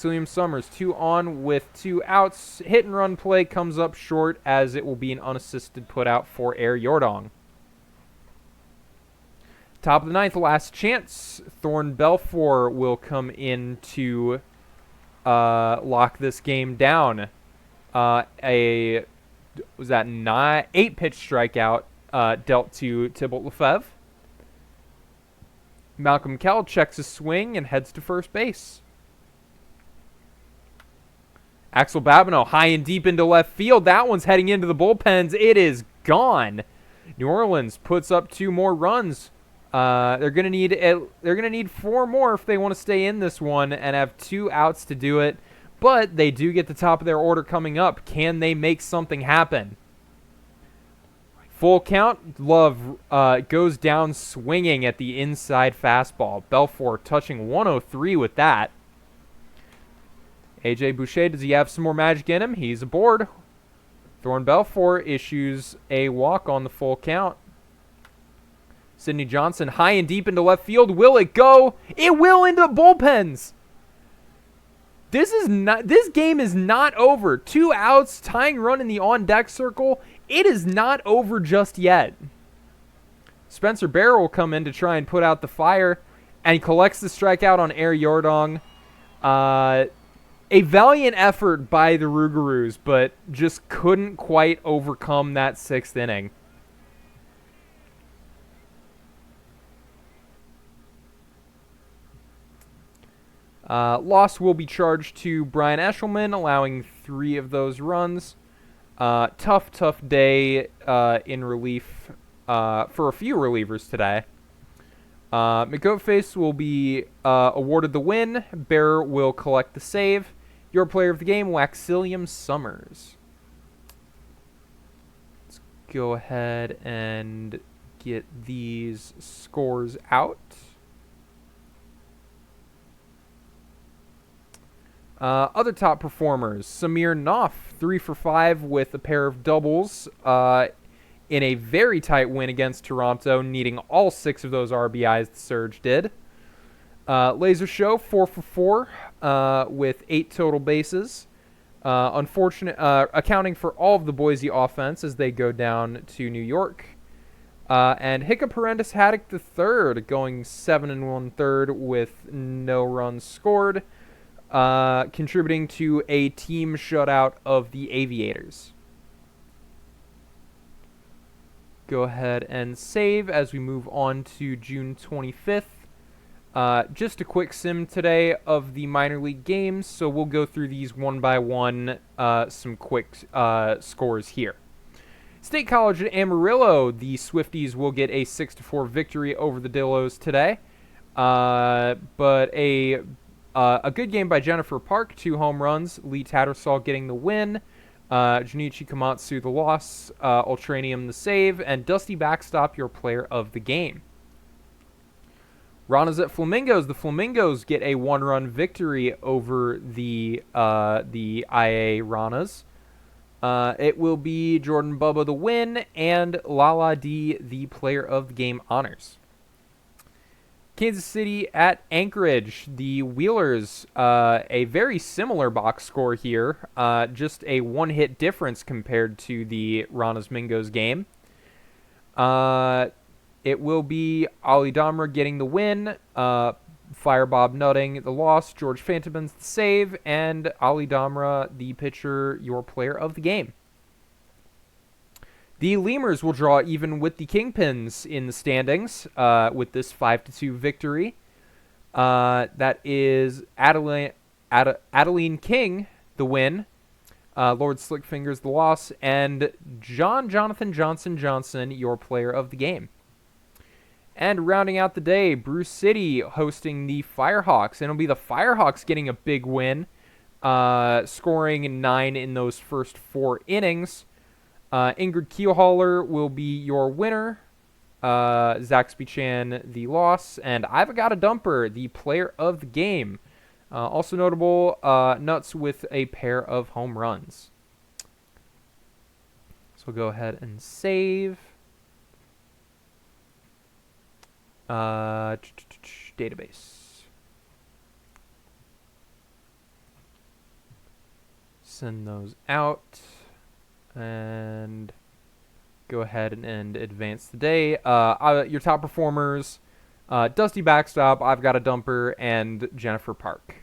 William Summers 2 on with 2 outs. Hit and run play comes up short as it will be an unassisted putout for Air Jordan. Top of the 9th, last chance. Thorne Belfour will come in to lock this game down. 8-pitch strikeout dealt to Thibault Lefebvre. Malcolm Kell checks his swing and heads to first base. Axel Babineau high and deep into left field. That one's heading into the bullpens. It is gone. New Orleans puts up 2 more runs. They're gonna need 4 more if they want to stay in this one and have 2 outs to do it. But they do get the top of their order coming up. Can they make something happen? Full count. Love goes down swinging at the inside fastball. Belfour touching 103 with that. A.J. Boucher, does he have some more magic in him? He's aboard. Thorne Belfour issues a walk on the full count. Sidney Johnson high and deep into left field. Will it go? It will into the bullpens. This game is not over. 2 outs, tying run in the on-deck circle. It is not over just yet. Spencer Barrow will come in to try and put out the fire, and collects the strikeout on Air Jordan. A valiant effort by the Rougarous, but just couldn't quite overcome that 6th inning. Loss will be charged to Brian Eshelman, allowing 3 of those runs. Tough day in relief for a few relievers today. McGoatface will be awarded the win. Bear will collect the save. Your player of the game, Waxillium Summers. Let's go ahead and get these scores out. Other top performers, Samir Knopf, 3 for 5 with a pair of doubles in a very tight win against Toronto, needing all 6 of those RBIs the Surge did. Laser Show, 4 for 4 with 8 total bases. Accounting for all of the Boise offense as they go down to New York. And Hiccup Horrendous Haddock III going 7 1/3 with no runs scored. Contributing to a team shutout of the Aviators. Go ahead and save as we move on to June 25th. Just a quick sim today of the minor league games, so we'll go through these one by one, some quick scores here. State College at Amarillo, the Swifties will get a 6-4 victory over the Dillos today. But a good game by Jennifer Park, 2 home runs. Lee Tattersall getting the win. Junichi Komatsu the loss. Ultranium the save. And Dusty Backstop, your player of the game. Ranas at Flamingos. The Flamingos get a 1-run victory over the IA Ranas. It will be Jordan Bubba the win and Lala D the player of the game honors. Kansas City at Anchorage. The Wheelers, a very similar box score here, just a 1-hit difference compared to the Ranas Mingos game. It will be Ali Damra getting the win, Fire Bob Nutting the loss, George Fantomans the save, and Ali Damra, the pitcher, your player of the game. The Lemurs will draw even with the Kingpins in the standings with this 5-2 victory. That is Adeline King the win, Lord Slickfingers the loss, and Jonathan Johnson, your player of the game. And rounding out the day, Bruce City hosting the Firehawks. And it'll be the Firehawks getting a big win, scoring 9 in those first 4 innings. Ingrid Keelhaller will be your winner. Zaxby Chan the loss. And I've got a dumper, the player of the game. Also notable, Nuts with a pair of home runs. So we'll go ahead and save. Database. Send those out and go ahead and advance the day. Your top performers, Dusty Backstop, I've got a dumper, and Jennifer Park.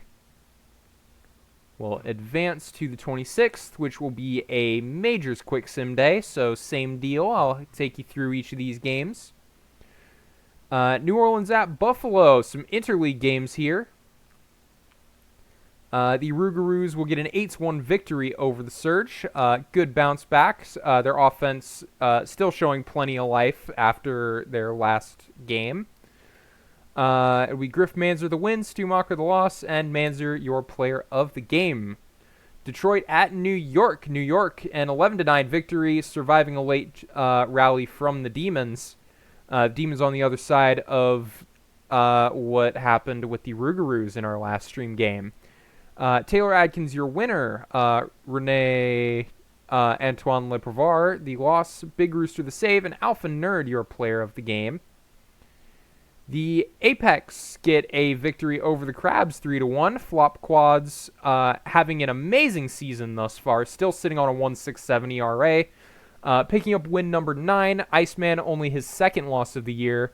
We'll advance to the 26th, which will be a Majors Quick Sim day, so same deal. I'll take you through each of these games. New Orleans at Buffalo, some interleague games here. The Rougarous will get an 8-1 victory over the Surge. Good bounce backs. Their offense still showing plenty of life after their last game. It'll be Griff Manzer the win, Stu Mocker the loss, and Manzer your player of the game. Detroit at New York. New York, an 11-9 victory, surviving a late rally from the Demons. Demons on the other side of what happened with the Rougarous in our last stream game. Taylor Adkins, your winner. Renee Antoine Leprevar, the loss. Big Rooster, the save. And Alpha Nerd, your player of the game. The Apex get a victory over the Crabs, 3-1. Flop Quads having an amazing season thus far, still sitting on a 1.67 ERA. Picking up win number 9. Iceman, only his second loss of the year.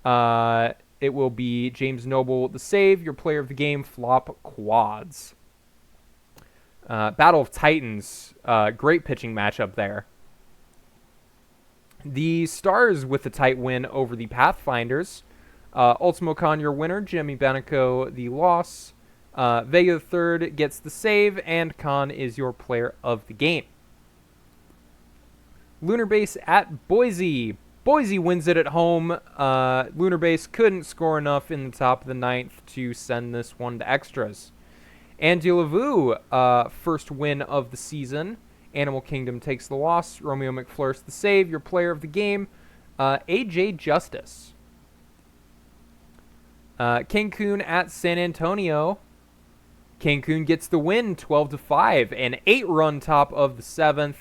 It will be James Noble, the save, your player of the game, Flop Quads. Battle of Titans, great pitching matchup there. The Stars with a tight win over the Pathfinders. Ultimo Khan, your winner, Jimmy Benico, the loss. Vega the third gets the save, and Khan is your player of the game. Lunar Base at Boise. Boise wins it at home. Lunar Base couldn't score enough in the top of the 9th to send this one to extras. Andy Lavu, first win of the season. Animal Kingdom takes the loss. Romeo McFlurst the save, your player of the game. AJ Justice. Cancun at San Antonio. Cancun gets the win, 12-5, an 8-run top of the 7th.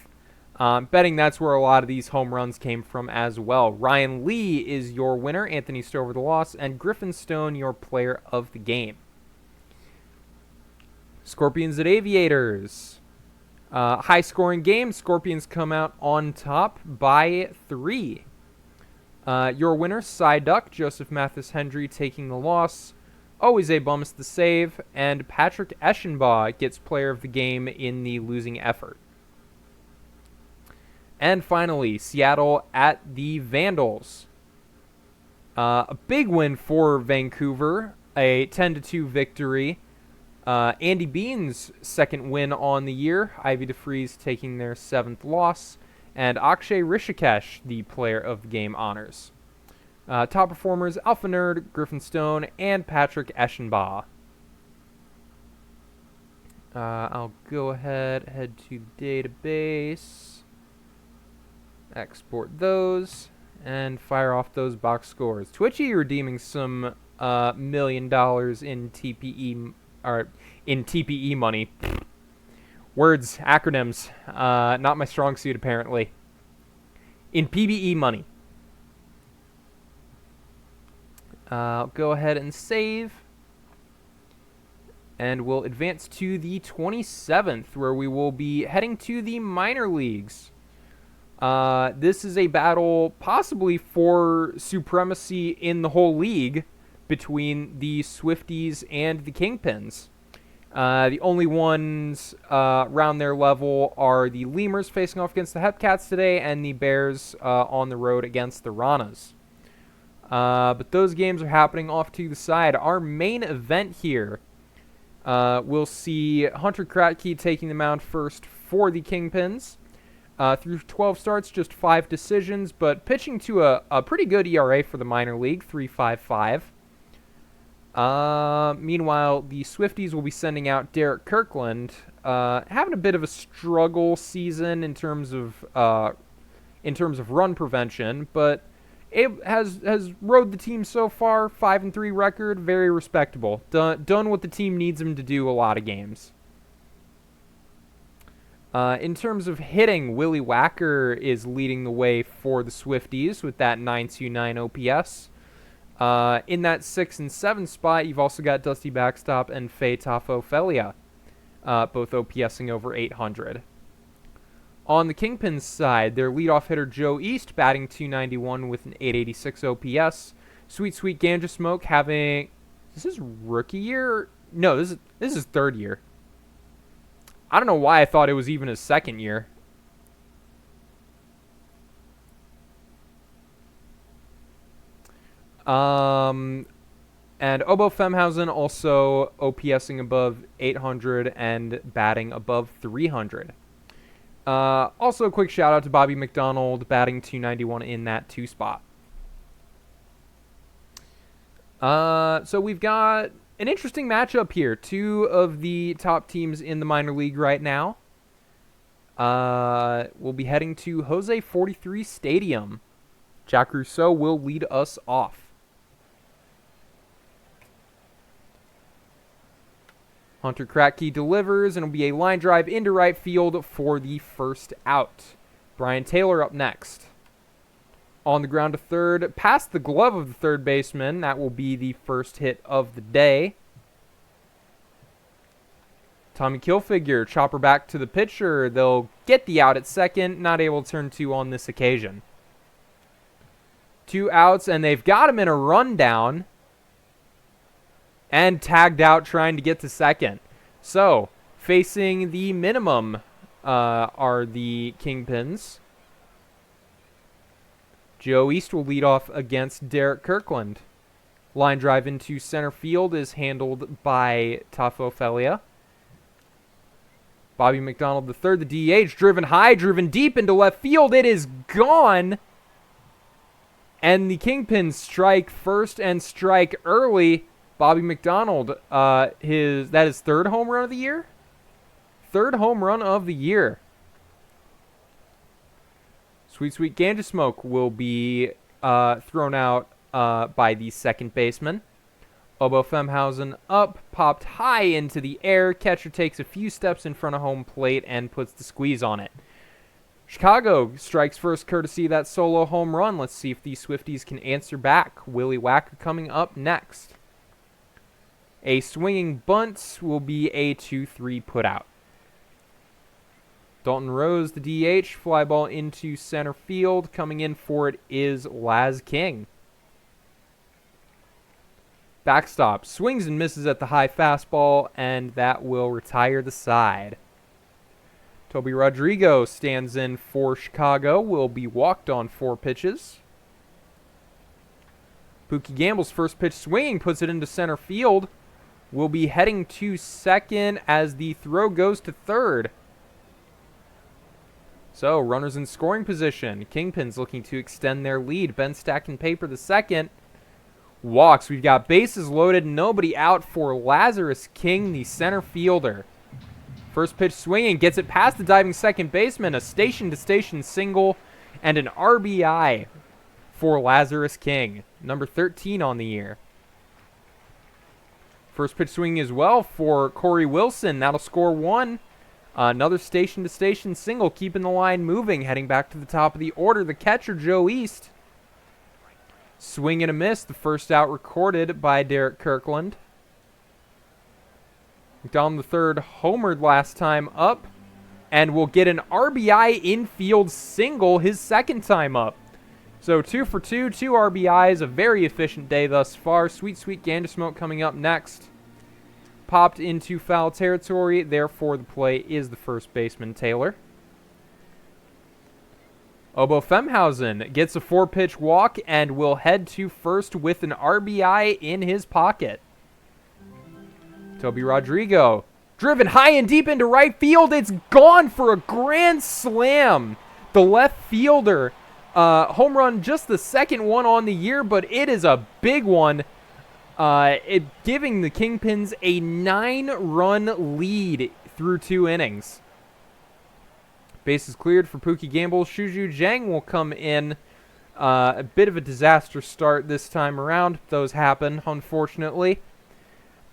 Betting that's where a lot of these home runs came from as well. Ryan Lee is your winner, Anthony Stover the loss, and Griffin Stone your player of the game. Scorpions at Aviators. High-scoring game. Scorpions come out on top by 3. Your winner, Cy Duck, Joseph Mathis Hendry taking the loss. Always a Bums the save, and Patrick Eschenbaugh gets player of the game in the losing effort. And finally, Seattle at the Vandals. A big win for Vancouver, a 10-2 victory. Andy Bean's second win on the year. Ivy DeFreeze taking their 7th loss. And Akshay Rishikesh, the player of the game honors. Top performers, Alpha Nerd, Griffin Stone, and Patrick Eschenbaugh. I'll go ahead, head to the database, export those, and fire off those box scores. Twitchy redeeming some $1 million in TPE, or in TPE money. Words, acronyms, not my strong suit apparently. In PBE money. I'll go ahead and save. And we'll advance to the 27th, where we will be heading to the minor leagues. This is a battle possibly for supremacy in the whole league between the Swifties and the Kingpins. The only ones around their level are the Lemurs facing off against the Hepcats today, and the Bears on the road against the Ranas. But those games are happening off to the side. Our main event here, we'll see Hunter Kratky taking the mound first for the Kingpins. Through 12 starts, just 5 decisions, but pitching to a pretty good ERA for the minor league, 3.55. Meanwhile, the Swifties will be sending out Derek Kirkland, having a bit of a struggle season in terms of run prevention, but it has rode the team so far. 5-3 record, very respectable. Done what the team needs him to do a lot of games. In terms of hitting, Willie Wacker is leading the way for the Swifties with that 929 OPS. In that 6 and 7 spot, you've also got Dusty Backstop and Faye Tafo-Felia, both OPSing over 800. On the Kingpins side, their leadoff hitter Joe East batting 291 with an 886 OPS. Sweet Ganja Smoke having, is this rookie year? No, this is third year. I don't know why I thought it was even his second year. And Obo Femhausen also OPSing above 800 and batting above 300. Also, a quick shout out to Bobby McDonald batting 291 in that 2 spot. So we've got an interesting matchup here. 2 of the top teams in the minor league right now. We'll be heading to Jose 43 Stadium. Jack Rousseau will lead us off. Hunter Kratky delivers, and it'll be a line drive into right field for the first out. Brian Taylor up next. On the ground to third, past the glove of the third baseman. That will be the first hit of the day. Tommy Hilfiger, chopper back to the pitcher. They'll get the out at second, not able to turn 2 on this occasion. 2 outs, and they've got him in a rundown. And tagged out trying to get to second. So, facing the minimum are the Kingpins. Joe East will lead off against Derek Kirkland. Line drive into center field is handled by Tafo-Felia. Bobby McDonald III, the DH, driven high, driven deep into left field. It is gone. And the Kingpins strike first and strike early. Bobby McDonald, that is third home run of the year? Third home run of the year. Sweet Ganja Smoke will be thrown out by the second baseman. Obo Femhausen up, popped high into the air. Catcher takes a few steps in front of home plate and puts the squeeze on it. Chicago strikes first courtesy of that solo home run. Let's see if these Swifties can answer back. Willie Wacker coming up next. A swinging bunt will be a 2-3 putout. Dalton Rose, the DH, fly ball into center field. Coming in for it is Laz King. Backstop swings and misses at the high fastball, and that will retire the side. Toby Rodrigo stands in for Chicago, will be walked on 4 pitches. Pookie Gamble's first pitch swinging, puts it into center field. Will be heading to second as the throw goes to third. So, runners in scoring position. Kingpins looking to extend their lead. Ben stacking paper the second. Walks. We've got bases loaded. Nobody out for Lazarus King, the center fielder. First pitch swinging. Gets it past the diving second baseman. A station-to-station single. And an RBI for Lazarus King. Number 13 on the year. First pitch swinging as well for Corey Wilson. That'll score one. Another station-to-station single, keeping the line moving. Heading back to the top of the order, the catcher, Joe East. Swing and a miss. The first out recorded by Derek Kirkland. McDonald the third homered last time up. And will get an RBI infield single his second time up. So 2 for 2, 2 RBIs. A very efficient day thus far. Sweet, sweet Gander Smoke coming up next. Popped into foul territory, therefore the play is the first baseman, Taylor. Obo Femhausen gets a 4-pitch walk and will head to first with an RBI in his pocket. Toby Rodrigo, driven high and deep into right field. It's gone for a grand slam. The left fielder, home run, just the second one on the year, but it is a big one. Giving the Kingpins a 9-run lead through 2 innings. Bases cleared for Pookie Gamble. Shuju Zhang will come in. A bit of a disaster start this time around. Those happen, unfortunately.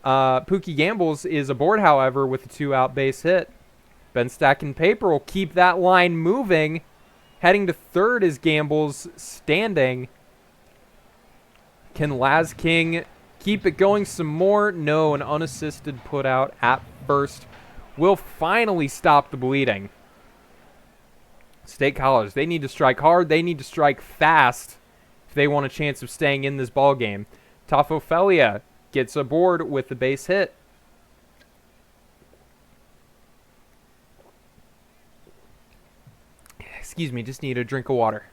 Pookie Gambles is aboard, however, with a 2-out base hit. Ben stacking paper will keep that line moving. Heading to third is Gambles standing. Can Laz King keep it going some more? No, an unassisted put out at first will finally stop the bleeding. State College, they need to strike hard. They need to strike fast if they want a chance of staying in this ball game. Tofofelia gets aboard with the base hit. Excuse me, just need a drink of water.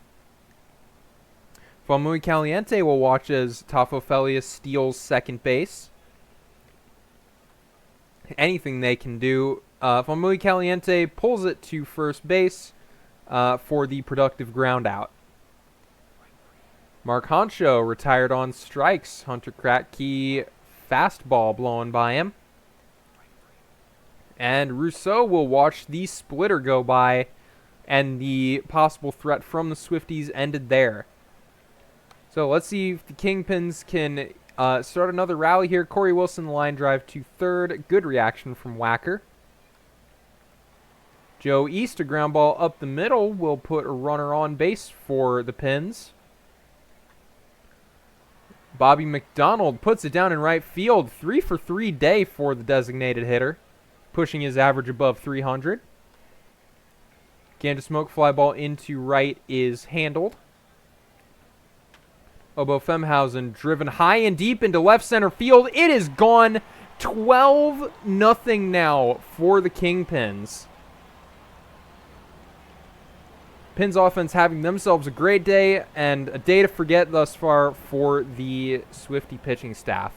Muy Caliente will watch as Tofofelia steals second base. Anything they can do. Muy Caliente pulls it to first base for the productive ground out. Mark Honcho retired on strikes. Hunter Kratky fastball blowing by him. And Rousseau will watch the splitter go by, and the possible threat from the Swifties ended there. So let's see if the Kingpins can start another rally here. Corey Wilson, line drive to third. Good reaction from Wacker. Joe East, a ground ball up the middle, will put a runner on base for the Pins. Bobby McDonald puts it down in right field. 3 for 3 day for the designated hitter, pushing his average above 300. Gander Smoke fly ball into right is handled. Obo Femhausen driven high and deep into left center field. It is gone. 12-0 now for the Kingpins. Pins offense having themselves a great day, and a day to forget thus far for the Swiftie pitching staff.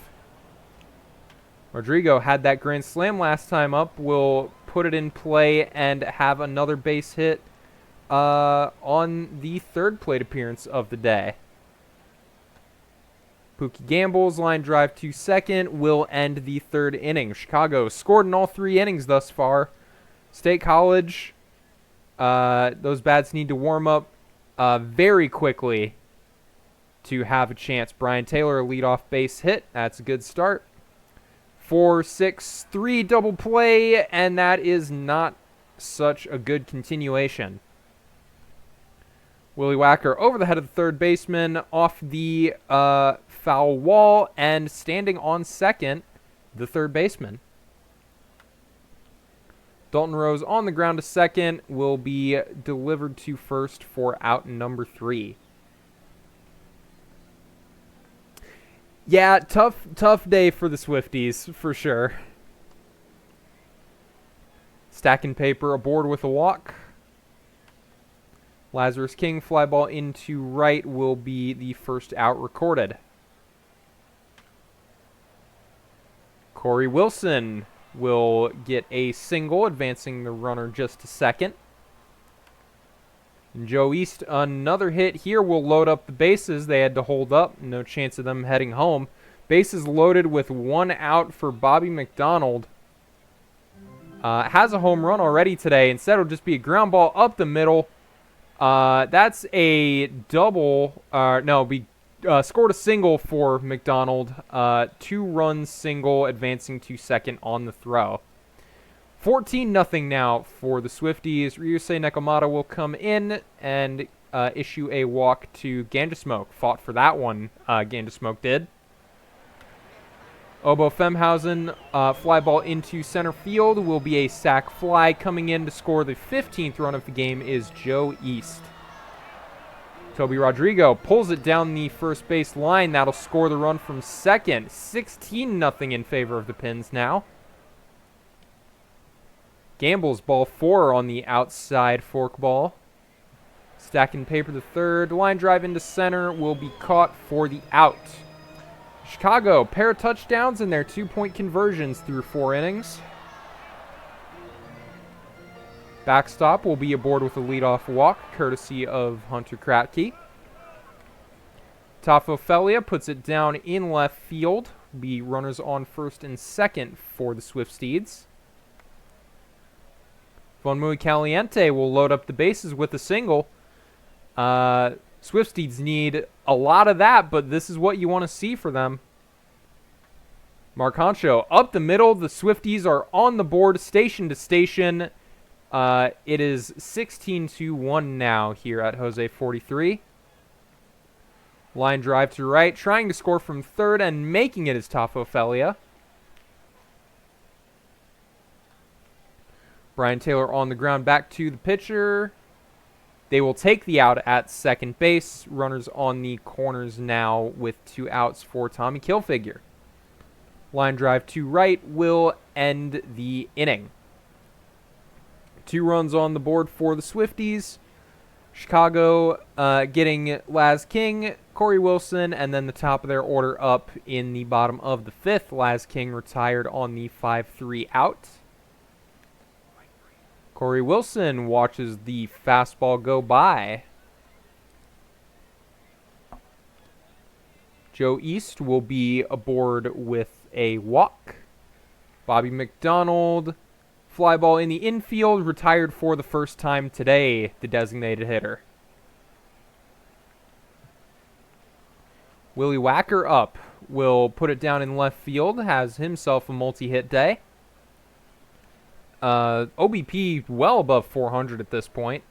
Rodrigo had that grand slam last time up. Will put it in play and have another base hit on the third plate appearance of the day. Pookie Gamble's line drive to second will end the third inning. Chicago scored in all 3 innings thus far. State College, those bats need to warm up very quickly to have a chance. Brian Taylor, a leadoff base hit. That's a good start. 4-6-3 double play, and that is not such a good continuation. Willie Wacker over the head of the third baseman, off the foul wall, and standing on second, the third baseman. Dalton Rose on the ground to second, will be delivered to first for out number 3. Yeah, tough day for the Swifties, for sure. Stacking paper aboard with a walk. Lazarus King fly ball into right will be the first out recorded. Corey Wilson will get a single, advancing the runner just to second. And Joe East, another hit here, will load up the bases. They had to hold up. No chance of them heading home. Bases loaded with 1 out for Bobby McDonald. Has a home run already today. Instead, it'll just be a ground ball up the middle. That's a double. Scored a single for McDonald. 2-run single, advancing to second on the throw. 14-0 now for the Swifties. Ryusei Nekomata will come in and issue a walk to Gandasmoke. Fought for that one, Gandasmoke did. Obo Femhausen, fly ball into center field, will be a sac fly. Coming in to score the 15th run of the game is Joe East. Toby Rodrigo pulls it down the first base line. That'll score the run from second. 16-0 in favor of the Pins now. Gambles ball 4 on the outside forkball. Stacking paper to third. Line drive into center will be caught for the out. Chicago, pair of touchdowns in their 2-point conversions through 4 innings. Backstop will be aboard with a leadoff walk, courtesy of Hunter Kratke. Tafo puts it down in left field. Be runners on first and second for the Swifties. Von Muy Caliente will load up the bases with a single. Swifties need a lot of that, but this is what you want to see for them. Mark Honcho up the middle. The Swifties are on the board, station to station. It is 16-1 now here at Jose 43. Line drive to right, trying to score from third and making it is Tafo. Brian Taylor on the ground, back to the pitcher. They will take the out at second base. Runners on the corners now with 2 outs for Tommy Hilfiger. Line drive to right will end the inning. 2 runs on the board for the Swifties. Chicago getting Laz King, Corey Wilson, and then the top of their order up in the bottom of the 5th. Laz King retired on the 5-3 out. Corey Wilson watches the fastball go by. Joe East will be aboard with a walk. Bobby McDonald, fly ball in the infield, retired for the first time today, the designated hitter. Willie Wacker up, will put it down in left field, has himself a multi-hit day. OBP well above 400 at this point.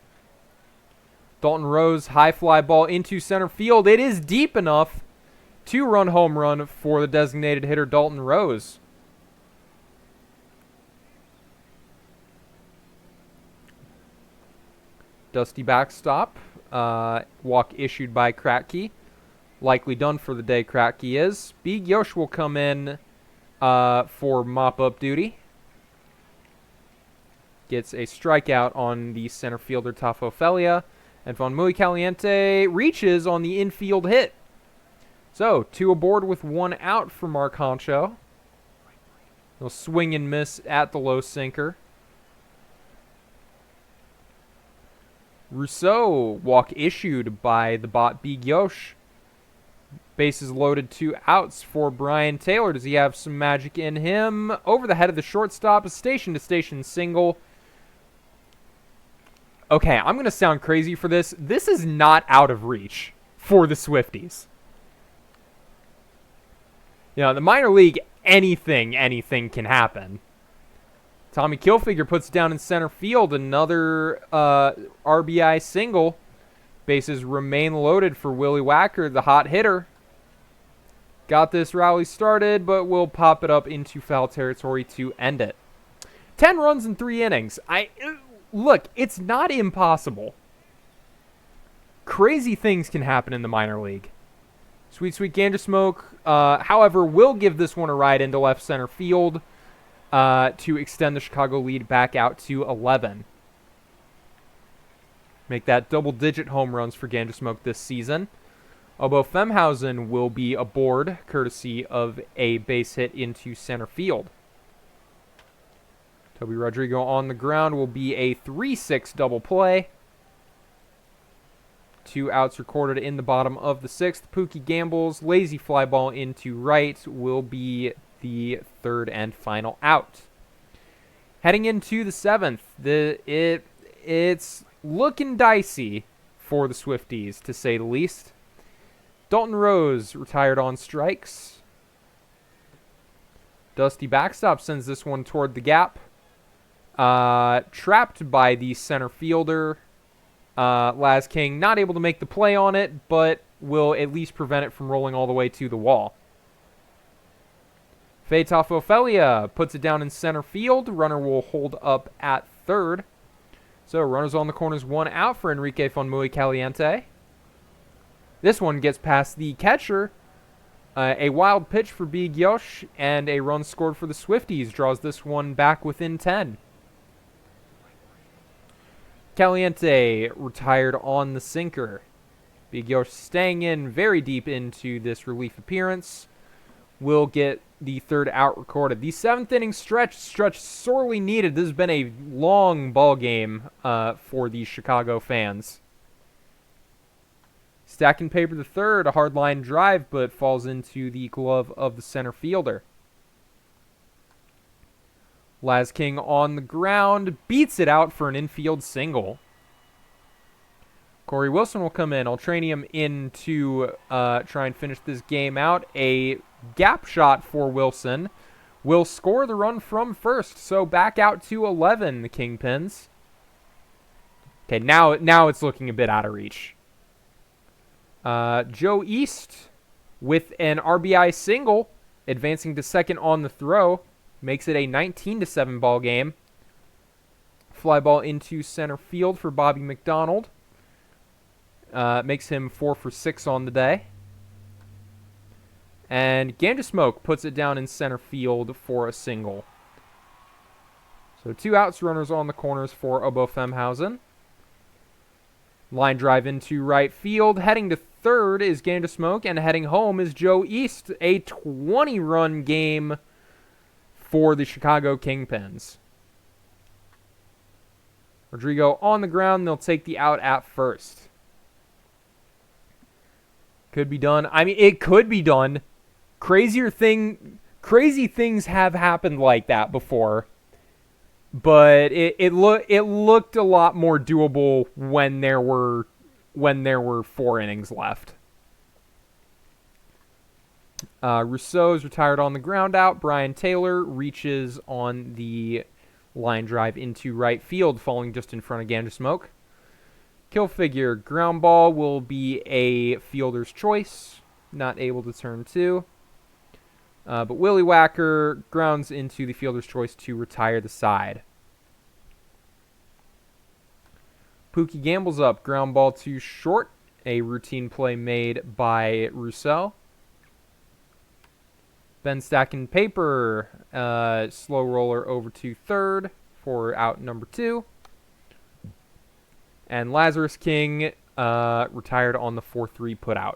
Dalton Rose, high fly ball into center field. It is deep enough. 2-run home run for the designated hitter, Dalton Rose. Dusty backstop. Walk issued by Kratke. Likely done for the day, Kratke is. Big Yosh will come in for mop-up duty. Gets a strikeout on the center fielder, Tafo. And Von Muy Caliente reaches on the infield hit. So, 2 aboard with 1 out for Mark Honcho. He'll swing and miss at the low sinker. Rousseau, walk issued by the bot Big Yosh. Bases loaded, 2 outs for Brian Taylor. Does he have some magic in him? Over the head of the shortstop, a station-to-station single. Okay, I'm going to sound crazy for this. This is not out of reach for the Swifties. You know, the minor league, anything can happen. Tommy Hilfiger puts it down in center field. Another RBI single. Bases remain loaded for Willie Wacker, the hot hitter. Got this rally started, but will pop it up into foul territory to end it. 10 runs in 3 innings. Look, it's not impossible. Crazy things can happen in the minor league. Sweet Gandasmoke, however, will give this one a ride into left center field to extend the Chicago lead back out to 11. Make that double-digit home runs for Gandasmoke this season. Obo Femhausen will be aboard, courtesy of a base hit into center field. Toby Rodrigo on the ground will be a 3-6 double play. 2 outs recorded in the bottom of the 6th. Pookie Gamble's lazy fly ball into right will be the 3rd and final out. Heading into the 7th, it's looking dicey for the Swifties, to say the least. Dalton Rose retired on strikes. Dusty Backstop sends this one toward the gap. Trapped by the center fielder. Laz King not able to make the play on it, but will at least prevent it from rolling all the way to the wall. Fetaf Ophelia puts it down in center field. Runner will hold up at third. So runners on the corners, 1 out for Enrique Fonmui Caliente. This one gets past the catcher. A wild pitch for Big Yosh, and a run scored for the Swifties draws this one back within 10. Caliente retired on the sinker. Big Yosh staying in very deep into this relief appearance. Will get the 3rd out recorded. The 7th inning stretch sorely needed. This has been a long ball game for the Chicago fans. Stacking paper the 3rd, a hard line drive, but falls into the glove of the center fielder. Laz King on the ground, beats it out for an infield single. Corey Wilson will come in. Ultranium in to try and finish this game out. A gap shot for Wilson will score the run from first. So back out to 11, the Kingpins. Okay, now it's looking a bit out of reach. Joe East with an RBI single, advancing to second on the throw, makes it a 19-7 ball game. Fly ball into center field for Bobby McDonald. Makes him 4 for 6 on the day. And Ganja Smoke puts it down in center field for a single. So 2 outs, runners on the corners for Obo Femhausen. Line drive into right field. Heading to third is Ganja Smoke, and heading home is Joe East. A 20-run game for the Chicago Kingpins. Rodrigo on the ground. They'll take the out at first. Could be done. I mean, it could be done. Crazy things have happened like that before. But it looked a lot more doable when there were 4 innings left. Rousseau's retired on the ground out. Brian Taylor reaches on the line drive into right field, falling just in front of Ganja Smoke. Kill figure, ground ball will be a fielder's choice. Not able to turn 2. But Willie Wacker grounds into the fielder's choice to retire the side. Pookie Gamble's up, ground ball to short. A routine play made by Rousseau. Ben stacking paper, slow roller over to third for out number 2. And Lazarus King retired on the 4-3 putout.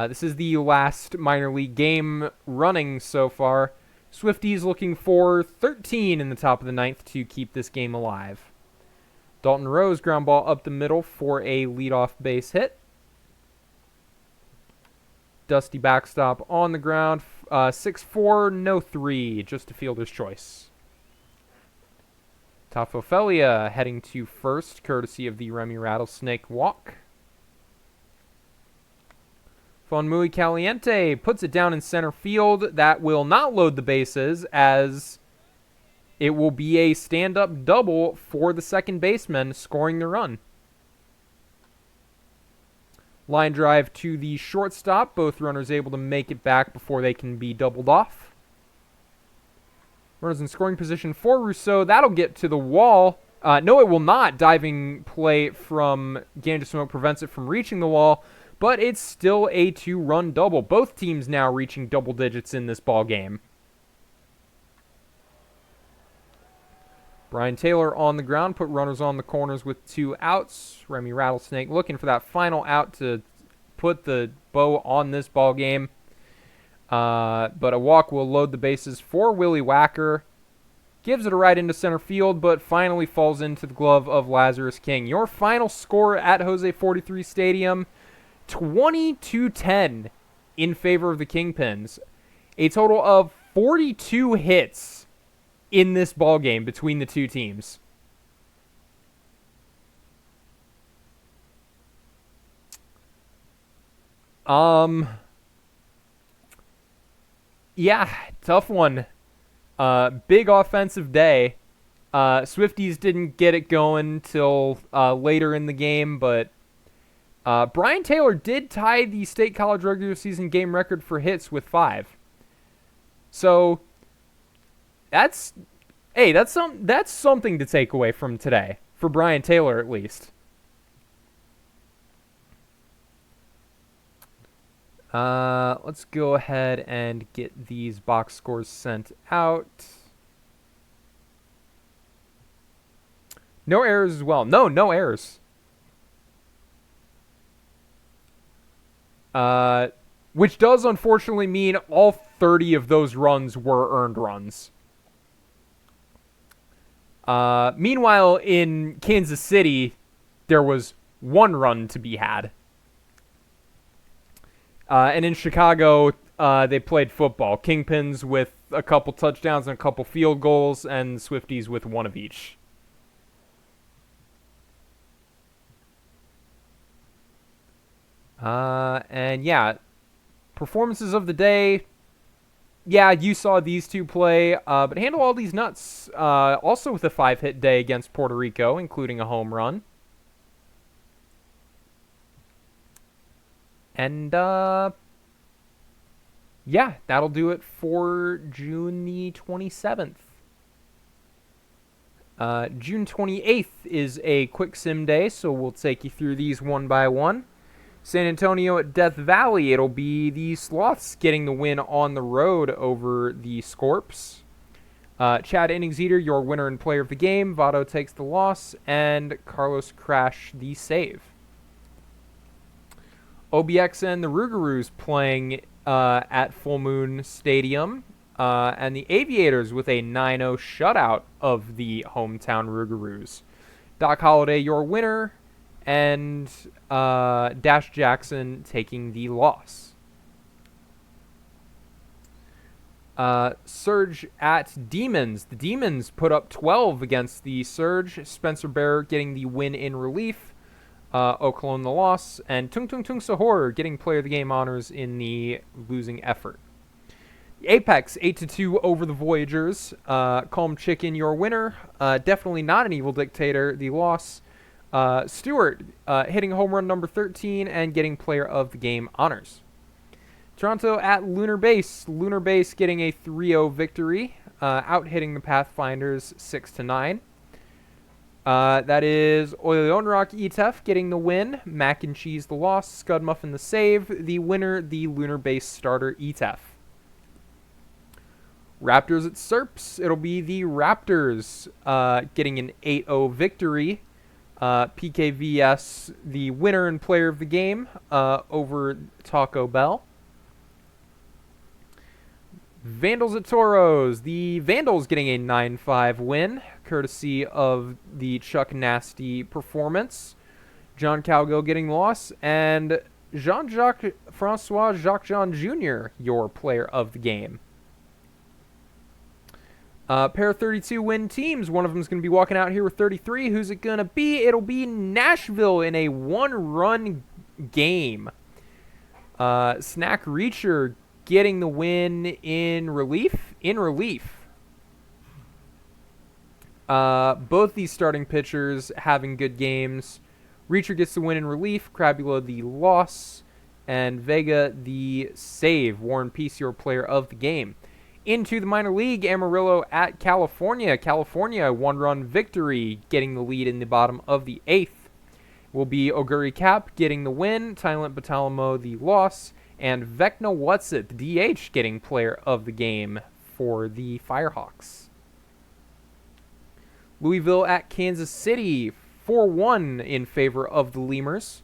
This is the last minor league game running so far. Swifties looking for 13 in the top of the 9th to keep this game alive. Dalton Rose ground ball up the middle for a leadoff base hit. Dusty Backstop on the ground. 6-4, no 3, just a fielder's choice. Tafophelia heading to first, courtesy of the Remy Rattlesnake walk. Fonmui Caliente puts it down in center field. That will not load the bases, as it will be a stand-up double for the second baseman, scoring the run. Line drive to the shortstop. Both runners able to make it back before they can be doubled off. Runners in scoring position for Rousseau. That'll get to the wall. No, it will not. Diving play from Ganja Smoke prevents it from reaching the wall, but it's still a 2-run double. Both teams now reaching double digits in this ball game. Brian Taylor on the ground, put runners on the corners with 2 outs. Remy Rattlesnake looking for that final out to put the bow on this ball game. But a walk will load the bases for Willie Wacker. Gives it a right into center field, but finally falls into the glove of Lazarus King. Your final score at Jose 43 Stadium, 22-10 in favor of the Kingpins. A total of 42 hits in this ball game between the two teams. Yeah, tough one. Big offensive day. Swifties didn't get it going till later in the game, but Brian Taylor did tie the state college regular season game record for hits with 5. So that's something to take away from today for Brian Taylor at least. Let's go ahead and get these box scores sent out. No errors as well. No errors. Which does unfortunately mean all 30 of those runs were earned runs. Meanwhile, in Kansas City, there was 1 run to be had. And in Chicago, they played football. Kingpins with a couple touchdowns and a couple field goals, and Swifties with 1 of each. And yeah, performances of the day. Yeah, you saw these two play, but handle all these nuts. Also with a 5-hit day against Puerto Rico, including a home run. And, yeah, that'll do it for June the 27th. June 28th is a quick sim day, so we'll take you through these one by one. San Antonio at Death Valley. It'll be the Sloths getting the win on the road over the Scorps. Chad Innings Eater, your winner and player of the game. Votto takes the loss, and Carlos Crash the save. OBX and the Rougarous playing at Full Moon Stadium. And the Aviators with a 9-0 shutout of the hometown Rougarous. Doc Holliday, your winner, and Dash Jackson taking the loss. Surge at Demons. The Demons put up 12 against the Surge. Spencer Bear getting the win in relief. Oklahoma the loss. And Tung Tung Tung Sahor getting player of the game honors in the losing effort. Apex 8-2 over the Voyagers. Calm Chicken, your winner. Definitely not an evil dictator, the loss. Stewart hitting home run number 13 and getting player of the game honors. Toronto at Lunar Base. Lunar Base getting a 3-0 victory, out hitting the Pathfinders 6-9. That is Oleonrock-Etef getting the win. Mac and Cheese the loss. Scud Muffin the save. The winner, the Lunar Base starter Etef. Raptors at Serps. It'll be the Raptors getting an 8-0 victory. PKVS, the winner and player of the game, over Taco Bell. Vandals at Toros. The Vandals getting a 9-5 win, courtesy of the Chuck Nasty performance. John Calgill getting the loss, and Jean-Jacques Francois Jacques-Jean Jr., your player of the game. Pair of 32 win teams. One of them is going to be walking out here with 33. Who's it going to be? It'll be Nashville in a 1-run game. Snack Reacher getting the win in relief. Both these starting pitchers having good games. Reacher gets the win in relief. Crabula the loss. And Vega the save. Warren Peace, your player of the game. Into the minor league, Amarillo at California. California, 1-run victory, getting the lead in the bottom of the 8th. Will be Oguri Cap getting the win, Tylent Batalamo the loss, and Vecna Whatsit, the DH, getting player of the game for the Firehawks. Louisville at Kansas City, 4-1 in favor of the Lemurs.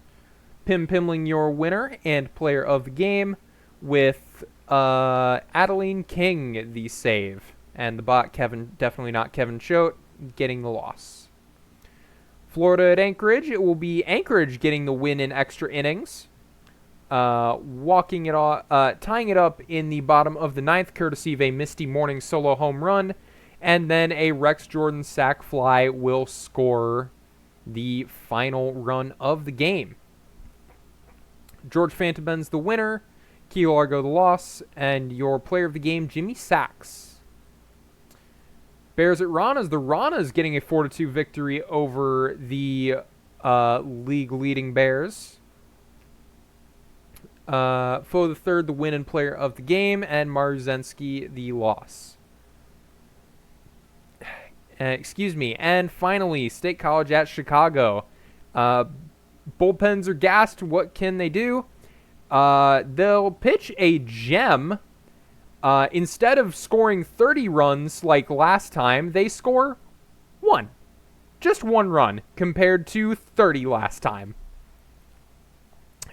Pim Pimling your winner and player of the game, with Adeline King the save. And the bot, Kevin, definitely not Kevin Choate, getting the loss. Florida at Anchorage, it will be Anchorage getting the win in extra innings. Tying it up in the bottom of the ninth, courtesy of a Misty Morning solo home run. And then a Rex Jordan sac fly will score the final run of the game. George Fantaben's the winner, Key Largo the loss, and your player of the game, Jimmy Sachs. Bears at Ranas. The Ranas getting a 4-2 victory over the league-leading Bears. Foe the third, the win and player of the game, and Marzensky the loss. And finally, State College at Chicago. Bullpens are gassed. What can they do? They'll pitch a gem. Instead of scoring 30 runs like last time, they score 1. Just 1 run compared to 30 last time.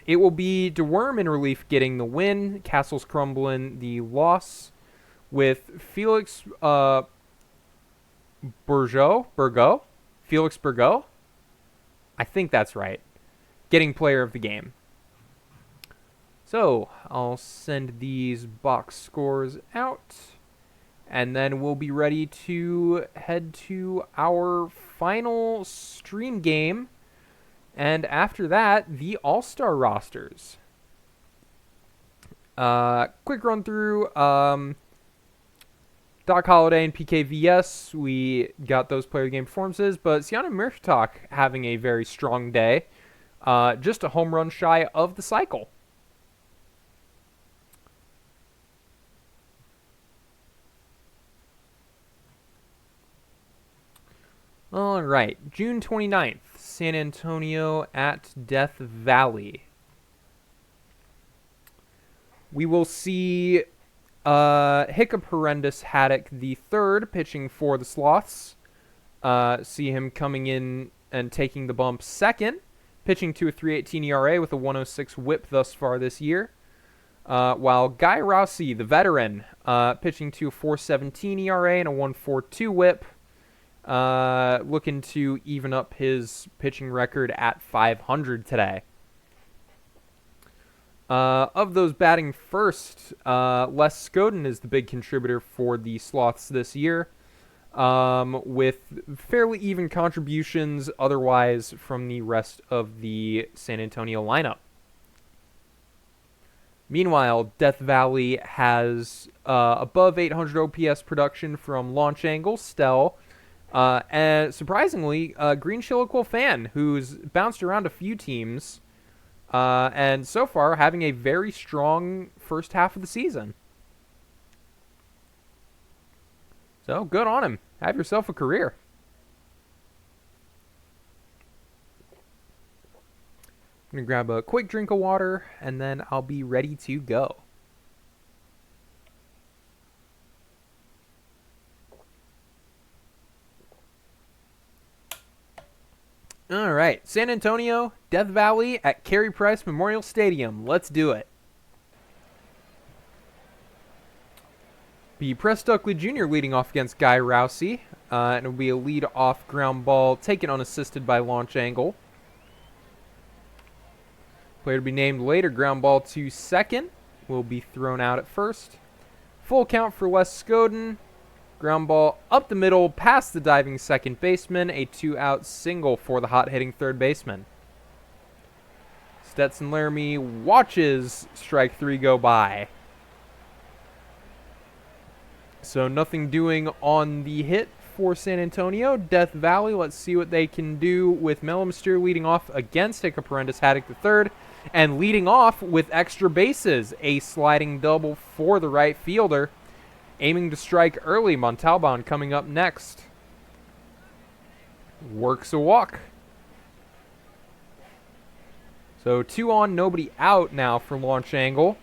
It will be DeWorm in relief getting the win, Castles Crumbling the loss, with Felix Burgo, I think that's right, getting player of the game. So I'll send these box scores out, and then we'll be ready to head to our final stream game. And after that, the All-Star rosters. Quick run through. Doc Holliday and PKVS, we got those player of the game performances, but Siana Murtak having a very strong day. Just a home run shy of the cycle. All right, June 29th, San Antonio at Death Valley. We will see Hiccup Horrendous Haddock the third pitching for the Sloths. See him coming in and taking the bump second, pitching to a 3.18 ERA with a 106 whip thus far this year. While Guy Rousey, the veteran, pitching to a 4.17 ERA and a 1.42 whip. Looking to even up his pitching record at 500 today. Of those batting first, Les Scoden is the big contributor for the Sloths this year, with fairly even contributions otherwise from the rest of the San Antonio lineup. Meanwhile, Death Valley has above 800 OPS production from Launch Angle, Stell, and surprisingly, Green Chiliquil Fan, who's bounced around a few teams, and so far having a very strong first half of the season. So, good on him. Have yourself a career. I'm going to grab a quick drink of water, and then I'll be ready to go. All right, San Antonio, Death Valley at Carey Price Memorial Stadium. Let's do it. Be Press Duckley Jr. leading off against Guy Rousey. And it'll be a lead-off ground ball taken unassisted by Launch Angle. Player to be named later, ground ball to second. Will be thrown out at first. Full count for Les Scoden. Ground ball up the middle, past the diving second baseman. A 2-out single for the hot-hitting third baseman. Stetson Laramie watches strike 3 go by. So nothing doing on the hit for San Antonio. Death Valley, let's see what they can do with Mellow Mysterio leading off against Hiccup Horrendous Haddock III. And leading off with extra bases. A sliding double for the right fielder. Aiming to strike early, Montalban coming up next. Works a walk. So 2 on, nobody out now for Launch Angle.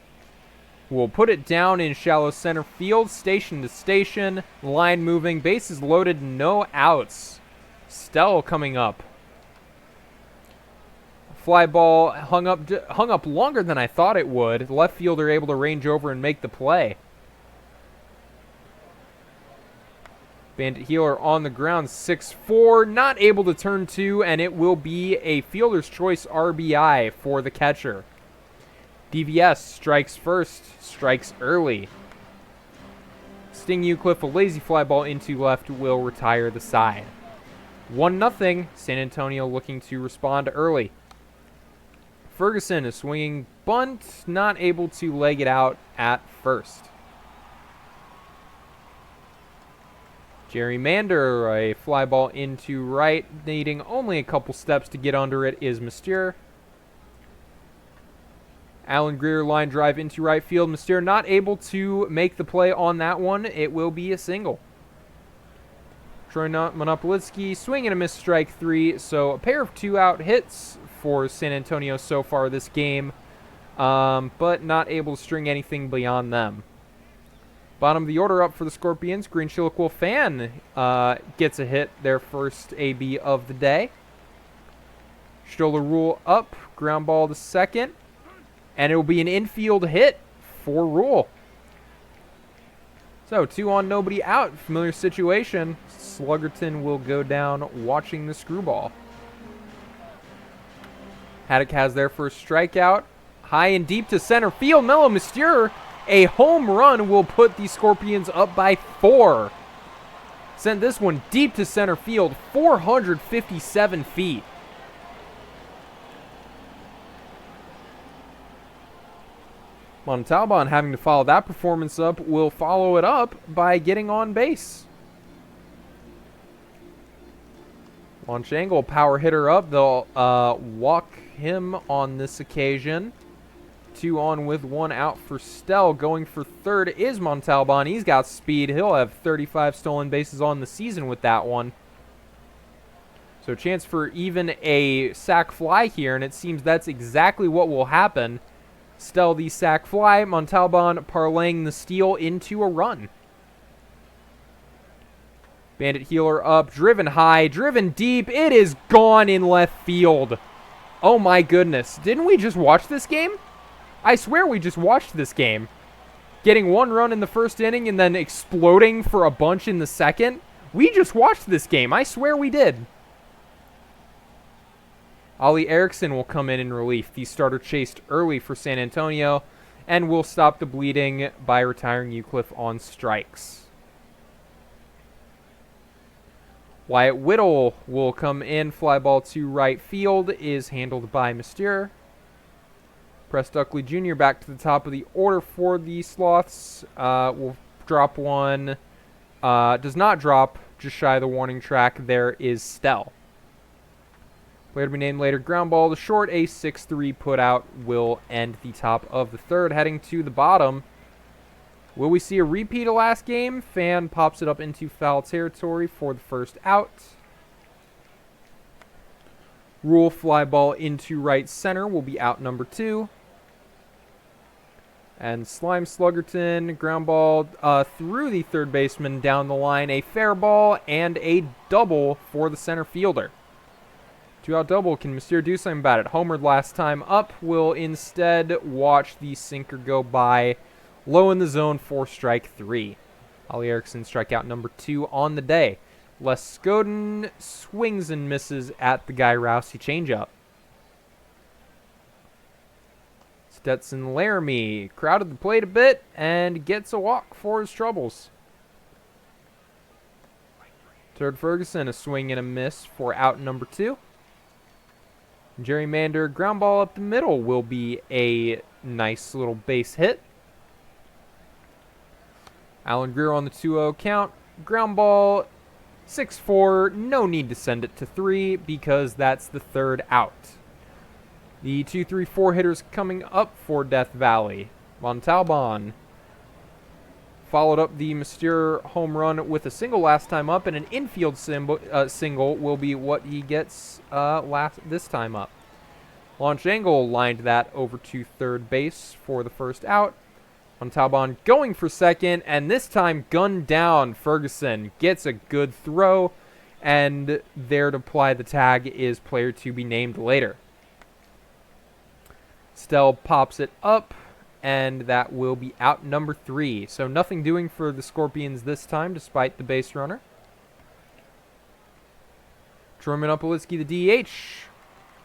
We'll put it down in shallow center field, station to station. Line moving, bases loaded, no outs. Stell coming up. Fly ball hung up longer than I thought it would. Left fielder able to range over and make the play. Bandit Healer on the ground, 6-4, not able to turn two, and it will be a fielder's choice RBI for the catcher. DVS strikes first, strikes early. Sting Eucliffe, a lazy fly ball into left, will retire the side. 1-0, San Antonio looking to respond early. Ferguson, a swinging bunt, not able to leg it out at first. Jerry Mander, a fly ball into right, needing only a couple steps to get under it, is Mystere. Alan Greer, line drive into right field. Mystere not able to make the play on that one. It will be a single. Troy Monopolitsky, swing and a miss, strike three. So a pair of 2-out hits for San Antonio so far this game, but not able to string anything beyond them. Bottom of the order up for the Scorpions. Green Chiliquil fan gets a hit, their first AB of the day. Stoller Rule up, ground ball to second, and it will be an infield hit for Rule. So 2 on, nobody out. Familiar situation. Sluggerton will go down watching the screwball. Haddock has their first strikeout. High and deep to center field. Mello Mystere, a home run, will put the Scorpions up by 4. Sent this one deep to center field, 457 feet. Montalban, having to follow that performance up, will follow it up by getting on base. Launch angle, power hitter up. They'll walk him on this occasion. 2 on with 1 out for Stell. Going for third is Montalban. He's got speed. He'll have 35 stolen bases on the season with that one. So chance for even a sac fly here, and it seems that's exactly what will happen. Stell the sac fly, Montalban parlaying the steal into a run. Bandit Healer up, driven high, driven deep. It is gone in left field. Oh my goodness. Didn't we just watch this game? I swear we just watched this game. Getting 1 run in the first inning and then exploding for a bunch in the second. We just watched this game. I swear we did. Aria.EXE will come in relief. The starter chased early for San Antonio and will stop the bleeding by retiring Eucliffe on strikes. Wyatt Whittle will come in. Fly ball to right field is handled by Mystere. Press Duckley Jr. back to the top of the order for the Sloths. Will drop one. Does not drop. Just shy of the warning track. There is Stell. Player to be named later. Ground ball to short. A 6-3 put out will end the top of the third. Heading to the bottom. Will we see a repeat of last game? Fan pops it up into foul territory for the first out. Rule fly ball into right center will be out number 2. And Slime Sluggerton, ground ball through the third baseman down the line. A fair ball and a double for the center fielder. 2-out double. Can Mystere do something about it? Homered last time up. Will instead watch the sinker go by. Low in the zone for strike 3. Aria.EXE strikeout number 2 on the day. Les Scoden swings and misses at the Guy Rousey changeup. Stetson Laramie crowded the plate a bit and gets a walk for his troubles. Turd Ferguson, a swing and a miss for out number 2. Jerry Mander, ground ball up the middle will be a nice little base hit. Alan Greer on the 2-0 count. Ground ball, 6-4. No need to send it to 3 because that's the third out. The 2-3-4 hitters coming up for Death Valley. Montalban followed up the Mystere home run with a single last time up, and an infield single will be what he gets this time up. Launch angle lined that over to third base for the first out. Montalban going for second, and this time gunned down. Ferguson gets a good throw, and there to apply the tag is player to be named later. Stell pops it up, and that will be out number 3. So nothing doing for the Scorpions this time, despite the base runner. Troy Monopolitsky, the DH,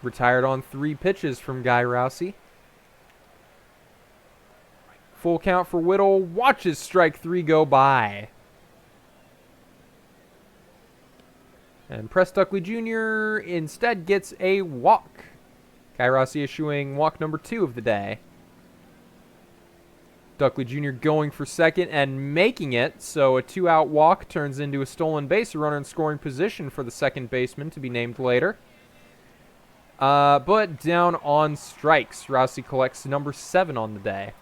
retired on 3 pitches from Guy Rousey. Full count for Whittle. Watches strike 3 go by. And Press Duckley Jr. instead gets a walk. Guy Rousey issuing walk number 2 of the day. Duckley Jr. going for second and making it, so a 2-out walk turns into a stolen base, a runner in scoring position for the second baseman to be named later. But down on strikes, Rousey collects number 7 on the day.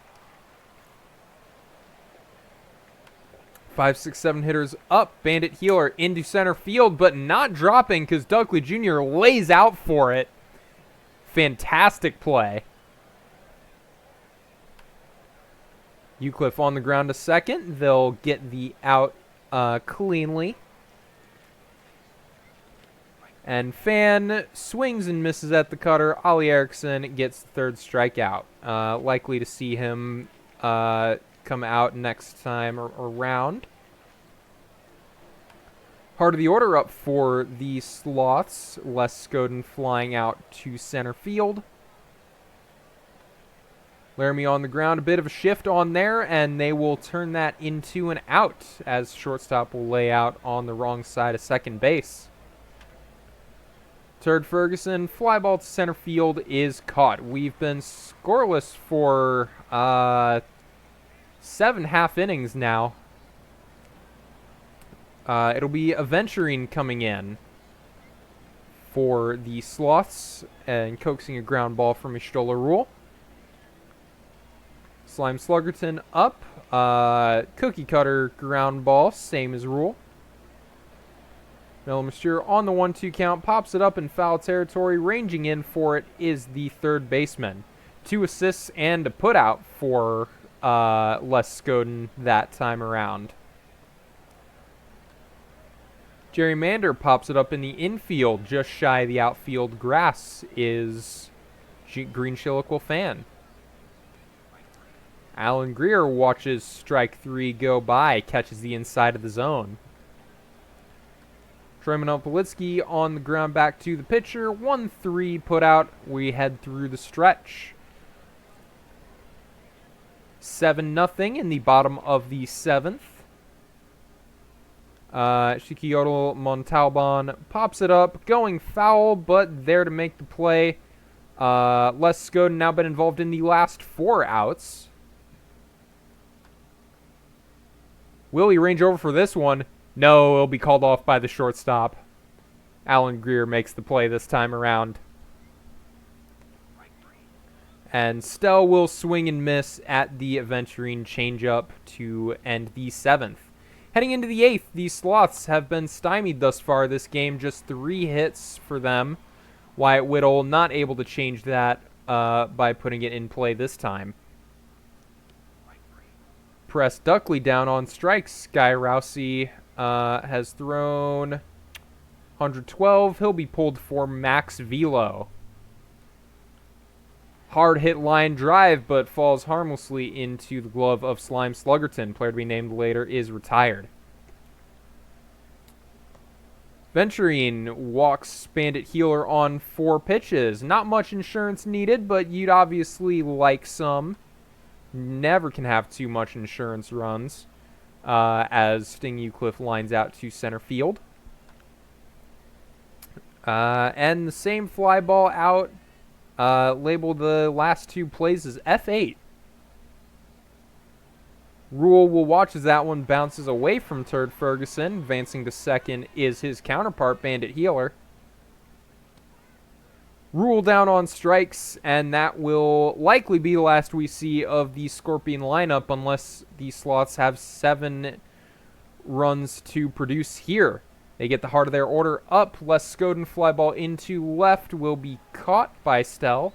5, 6, 7 hitters up. Bandit Healer into center field, but not dropping because Duckley Jr. lays out for it. Fantastic play. Eucliffe on the ground to second. They'll get the out cleanly. And Fan swings and misses at the cutter. Aria.EXE gets the 3rd strikeout. Likely to see him come out next time around. Heart of the order up for the Sloths. Les Scoden flying out to center field. Laramie on the ground, a bit of a shift on there, and they will turn that into an out as shortstop will lay out on the wrong side of second base. Turd Ferguson, fly ball to center field is caught. We've been scoreless for 7 half innings now. It'll be Aventurine coming in for the Sloths and coaxing a ground ball from a Stoller rule. Slime Sluggerton up. Cookie Cutter ground ball, same as rule. Miller Monsieur on the 1-2 count, pops it up in foul territory. Ranging in for it is the 3rd baseman. 2 assists and a putout for Les Scoden that time around. Jerry Mander pops it up in the infield, just shy of the outfield grass is Green Chiliquil Fan. Alan Greer watches strike 3 go by, catches the inside of the zone. Troy Monopolitsky on the ground back to the pitcher. 1-3 put out. We head through the stretch. 7-0 in the bottom of the 7th. Shikiyoto Montalban pops it up, going foul, but there to make the play. Les Scoden now been involved in the last 4 outs. Will he range over for this one? No, it'll be called off by the shortstop. Alan Greer makes the play this time around. And Stell will swing and miss at the Aventurine changeup to end the 7th. Heading into the 8th, the Sloths have been stymied thus far this game. Just 3 hits for them. Wyatt Whittle not able to change that by putting it in play this time. Press Duckley down on strikes. Guy Rousey has thrown 112. He'll be pulled for max velo. Hard hit line drive, but falls harmlessly into the glove of Slime Sluggerton. Player to be named later is retired. Venturine walks Bandit Healer on 4 pitches. Not much insurance needed, but you'd obviously like some. Never can have too much insurance runs as Sting Eucliffe lines out to center field. And the same fly ball out. Labeled the last 2 plays as F8. Rule will watch as that one bounces away from Turd Ferguson. Advancing to second is his counterpart, Bandit Healer. Rule down on strikes, and that will likely be the last we see of the Scorpion lineup unless the Sloths have 7 runs to produce here. They get the heart of their order up. Les Scoden fly ball into left will be caught by Stell.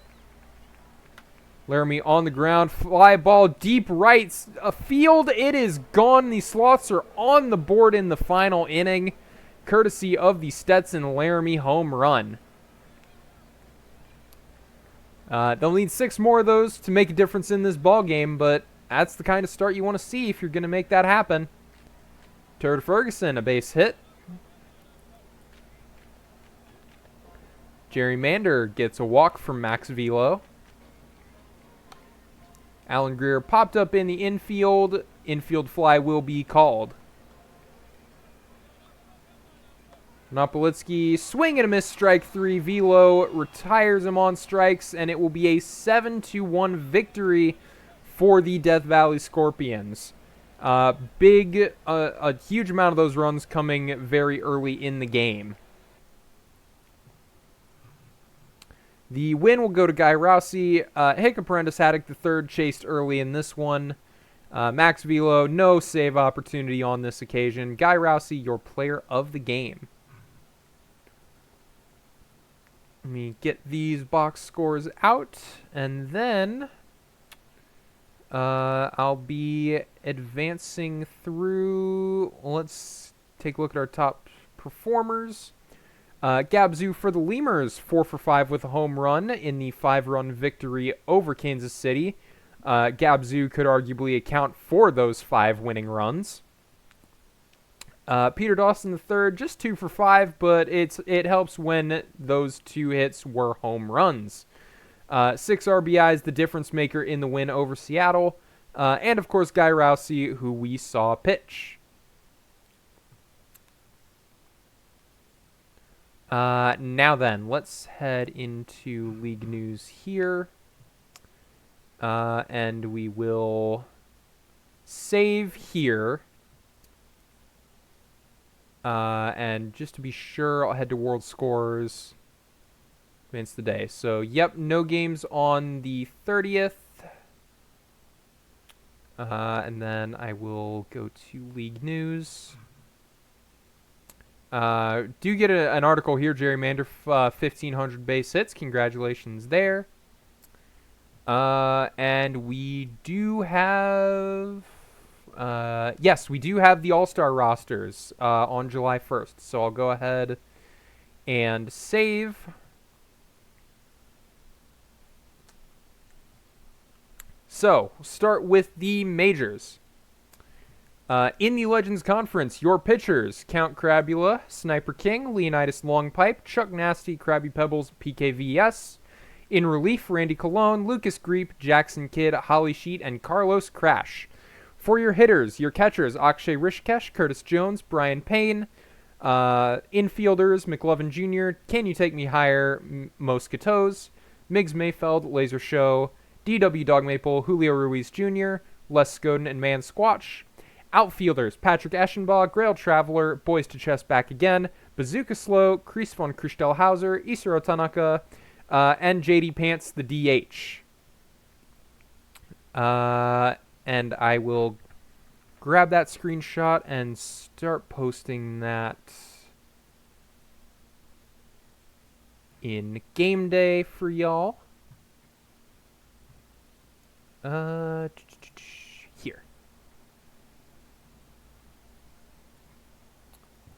Laramie on the ground, fly ball deep right, a field. It is gone. The Sloths are on the board in the final inning, courtesy of the Stetson Laramie home run. They'll need 6 more of those to make a difference in this ball game, but that's the kind of start you want to see if you're going to make that happen. Turd Ferguson, a base hit. Jerry Mander gets a walk from Max Velo. Alan Greer popped up in the infield. Infield fly will be called. Nopolitsky, swing and a miss, strike 3. Velo retires him on strikes, and it will be a 7-1 victory for the Death Valley Scorpions. A huge amount of those runs coming very early in the game. The win will go to Guy Rousey. Hickaprentice Haddock III chased early in this one. Max Velo, no save opportunity on this occasion. Guy Rousey, your player of the game. Let me get these box scores out, and then I'll be advancing through. Let's take a look at our top performers. Gabzu for the Lemurs, 4 for 5 with a home run in the 5-run victory over Kansas City. Gabzu could arguably account for those 5 winning runs. Peter Dawson III, just 2 for 5, but it helps when those 2 hits were home runs. 6 RBIs, the difference maker in the win over Seattle. And, of course, Guy Rousey, who we saw pitch. Now then, let's head into league news here. And we will save here. And just to be sure, I'll head to World Scores. Advance the day. So, yep, no games on the 30th. And then I will go to league news. Do get an article here, Jerry Mander, 1,500 base hits. Congratulations there. And we do have... yes, we do have the All-Star rosters on July 1st. So I'll go ahead and save. So, start with the majors. In the Legends Conference, your pitchers, Count Crabula, Sniper King, Leonidas Longpipe, Chuck Nasty, Krabby Pebbles, PKVS. In relief, Randy Colon, Lucas Greep, Jackson Kidd, Holly Sheet, and Carlos Crash. For your hitters, your catchers, Akshay Rishikesh, Curtis Jones, Brian Payne. Infielders, McLovin Jr., Can You Take Me Higher, Mosquitoes, Miggs Mayfeld, Laser Show, DW Dog Maple, Julio Ruiz Jr., Les Scoden, and Man Squatch. Outfielders, Patrick Eschenbaugh, Grail Traveler, Boys to Chest Back Again, Bazooka Slow, Chris von Christelhauser, Isaro Tanaka, and JD Pants, the DH. And I will grab that screenshot and start posting that in game day for y'all. Here.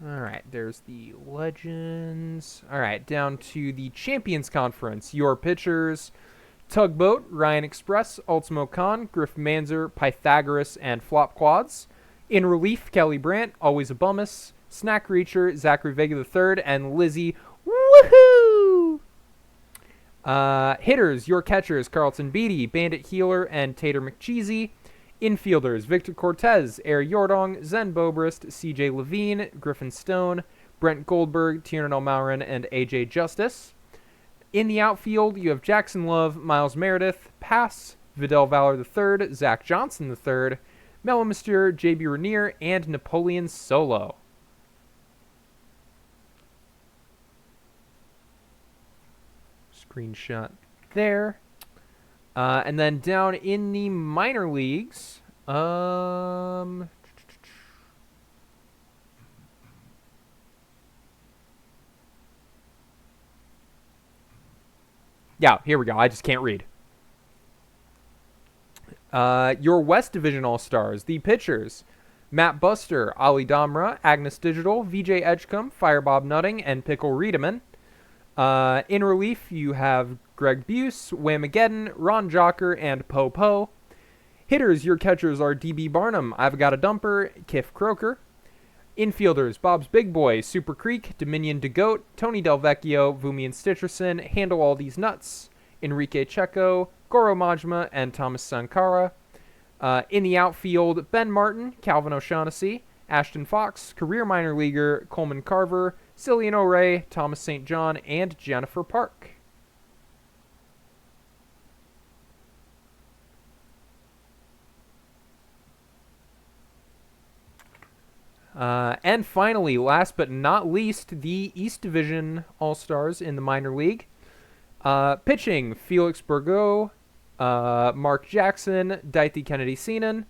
Alright, there's the Legends. Alright, down to the Champions Conference. Your pitchers, Tugboat, Ryan Express, Ultimo Khan, Griff Manzer, Pythagoras, and Flop Quads. In relief, Kelly Brandt, Always a Bummus, Snack Reacher, Zachary Vega III, and Lizzie. Woohoo! Hitters, your catchers, Carlton Beatty, Bandit Healer, and Tater McCheesy. Infielders, Victor Cortez, Air Yordong, Zen Bobrist, CJ Levine, Griffin Stone, Brent Goldberg, Tiernan O'Maurin, and AJ Justice. In the outfield, you have Jackson Love, Miles Meredith, Pass, Vidal Valor III, Zach Johnson III, Mellow Mystere, JB Rainier, and Napoleon Solo. Screenshot there. And then down in the minor leagues, yeah, here we go. I just can't read. Your West Division All-Stars, the pitchers, Matt Buster, Ali Damra, Agnes Digital, VJ Edgecombe, Firebob Nutting, and Pickle Riedemann. In relief, you have Greg Buse, Whamageddon, Ron Jocker, and Po Po. Hitters, your catchers are DB Barnum, I've Got a Dumper, Kiff Croker. Infielders, Bob's Big Boy, Super Creek, Dominion DeGoat, Tony Delvecchio, Vumian Stitcherson, Handle All These Nuts, Enrique Checo, Goro Majima, and Thomas Sankara. In the outfield, Ben Martin, Calvin O'Shaughnessy, Ashton Fox, career minor leaguer Coleman Carver, Cillian O'Ray, Thomas St. John, and Jennifer Park. And finally, last but not least, the East Division All-Stars in the minor league. Pitching, Felix Burgo, Mark Jackson, Daithi Kennedy Seenan.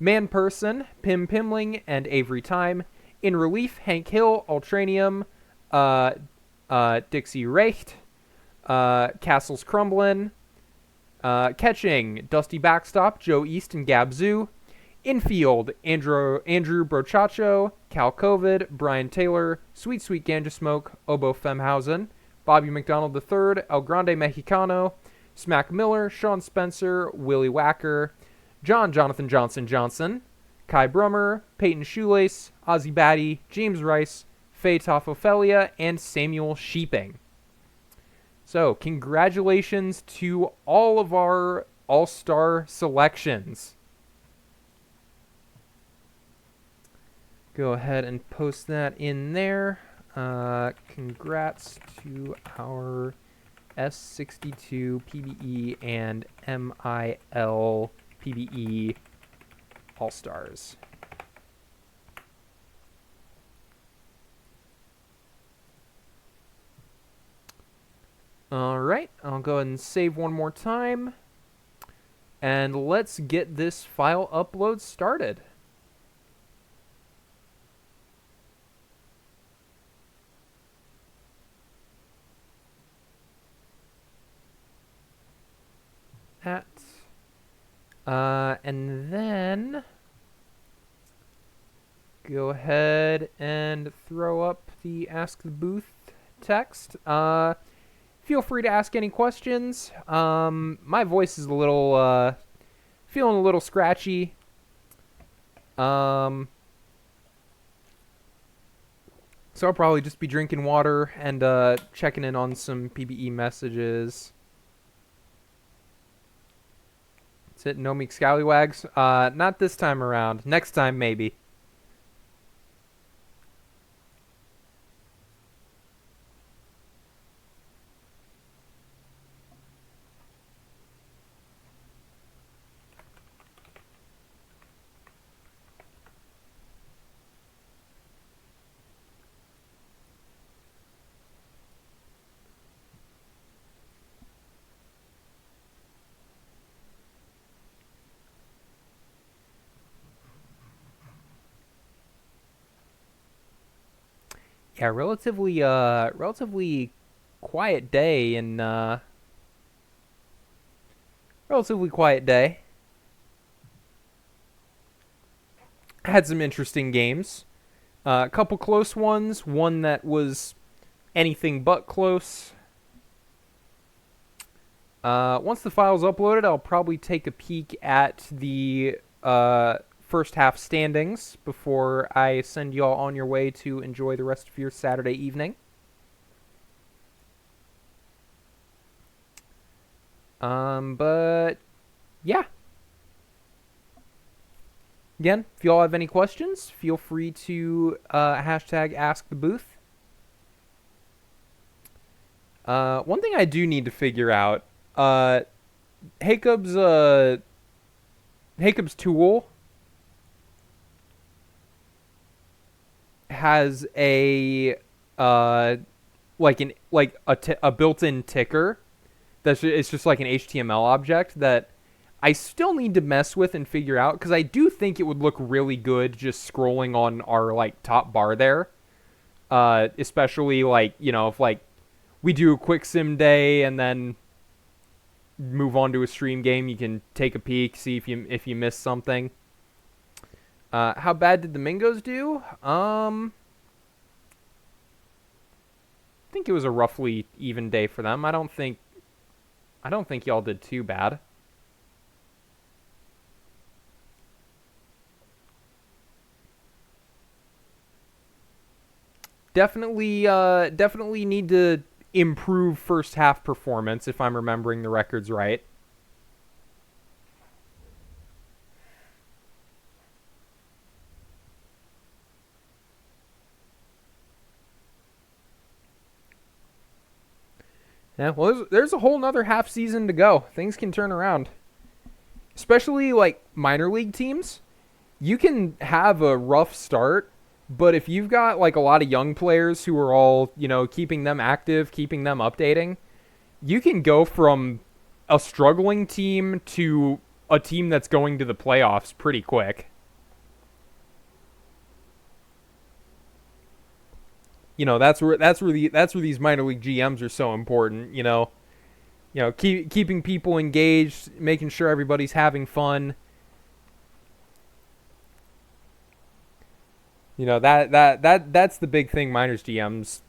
Man Person, Pim Pimling, and Avery Time. In relief, Hank Hill, Ultranium, Dixie Reicht, Castles Crumblin. Catching, Dusty Backstop, Joe East, and Gabzoo. Infield, Andrew Brochacho, Cal Covid, Brian Taylor, Sweet Sweet Ganja Smoke, Obo Femhausen, Bobby McDonald III, El Grande Mexicano, Smack Miller, Sean Spencer, Willie Wacker, Jonathan Johnson, Kai Brummer, Peyton Shoelace, Ozzy Batty, James Rice, Faye Toffophelia, and Samuel Sheeping. So, congratulations to all of our all-star selections. Go ahead and post that in there. Congrats to our S62 PBE and MIL PBE All-Stars. Alright, I'll go ahead and save one more time. And let's get this file upload started. And then go ahead and throw up the Ask the Booth text. Feel free to ask any questions. My voice is a little, feeling a little scratchy. So I'll probably just be drinking water and checking in on some PBE messages. That's it. No meek scallywags. Not this time around. Next time, maybe. Yeah, relatively quiet day and relatively quiet day. Had some interesting games. A couple close ones. One that was anything but close. Once the file's uploaded, I'll probably take a peek at the first half standings before I send y'all on your way to enjoy the rest of your Saturday evening. But yeah. Again, if y'all have any questions, feel free to hashtag Ask the Booth. One thing I do need to figure out, Jacob's tool has a a built-in ticker it's just like an HTML object that I still need to mess with and figure out, because I do think it would look really good just scrolling on our like top bar there, especially like, you know, if like we do a quick sim day and then move on to a stream game, you can take a peek, see if you missed something. How bad did the Mingos do? think it was a roughly even day for them. I don't think y'all did too bad. Definitely need to improve first half performance if I'm remembering the records right. Yeah, well, there's a whole nother half season to go. Things can turn around, especially like minor league teams. You can have a rough start, but if you've got like a lot of young players who are all, keeping them active, keeping them updating, you can go from a struggling team to a team that's going to the playoffs pretty quick. That's where these minor league GMs are so important. Keeping people engaged, making sure everybody's having fun. That's the big thing minors GMs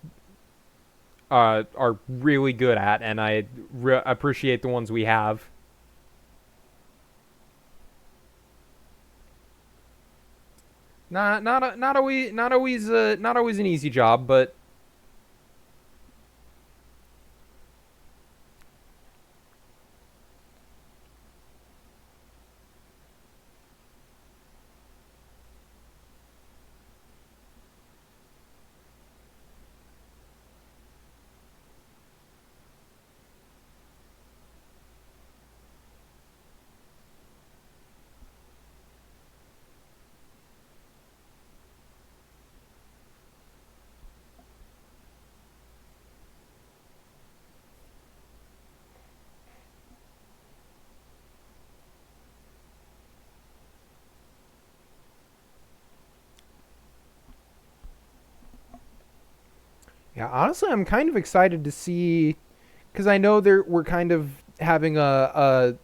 are really good at, and I appreciate the ones we have. Not always an easy job, but yeah, honestly, I'm kind of excited to see because I know we're kind of having a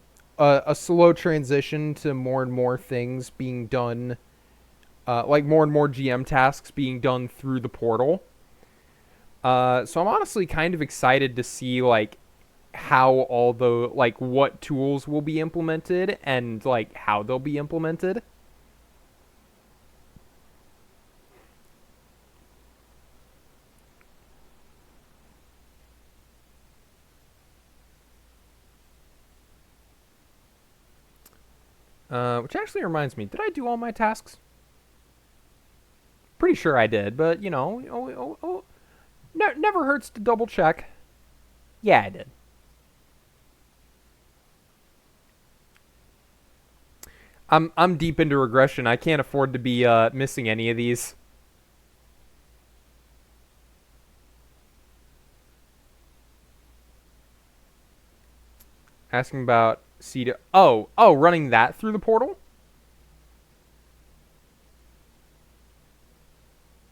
slow transition to more and more things being done, like more and more GM tasks being done through the portal. So I'm honestly kind of excited to see like how all the like what tools will be implemented and like how they'll be implemented. Which actually reminds me, did I do all my tasks? Pretty sure I did, but never hurts to double check. Yeah, I did. I'm deep into regression. I can't afford to be missing any of these. Asking about C. Oh, running that through the portal.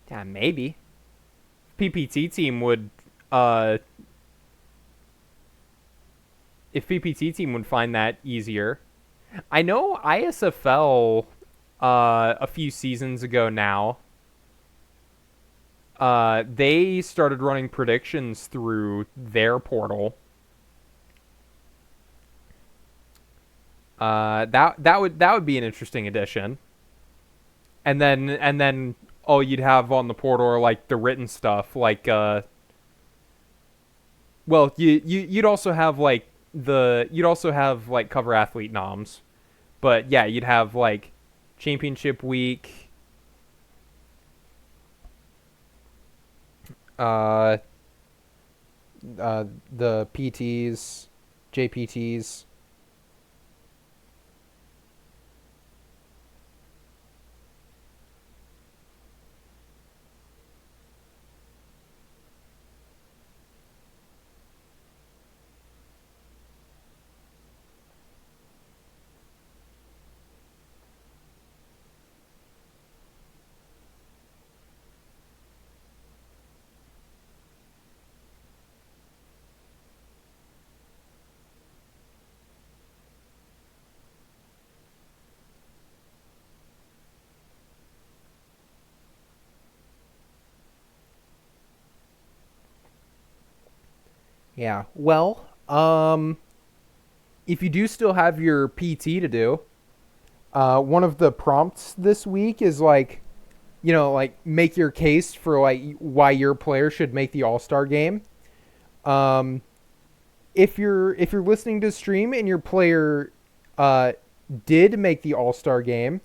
Yeah, maybe. PPT team would uh if PPT team would find that easier. I know ISFL a few seasons ago now. They started running predictions through their portal. That would be an interesting addition. And then all you'd have on the portal are like the written stuff, like well, you'd also have like you'd also have like cover athlete noms, but yeah, you'd have like championship week, uh, the PTs, JPTs. Yeah. Well, if you do still have your PT to do, one of the prompts this week is like, like make your case for like why your player should make the All Star game. Um, if you're listening to stream and your player uh, did make the All Star game,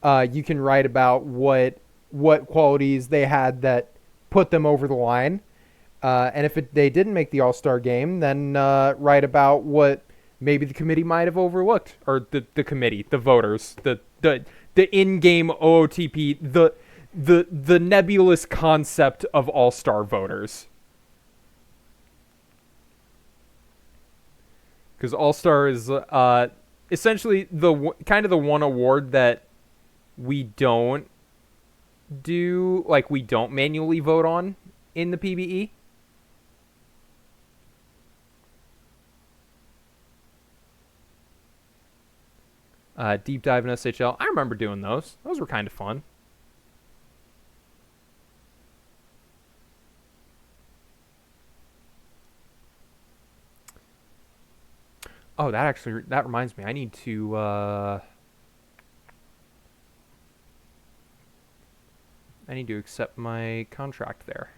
you can write about what qualities they had that put them over the line. And if they didn't make the All Star game, then write about what maybe the committee might have overlooked, or the committee, the voters, the in-game OOTP, the nebulous concept of All Star voters. Because All Star is essentially the kind of the one award that we don't we don't manually vote on in the PBE. Deep dive in SHL. I remember doing those. Those were kind of fun. Oh, that reminds me. I need to accept my contract there.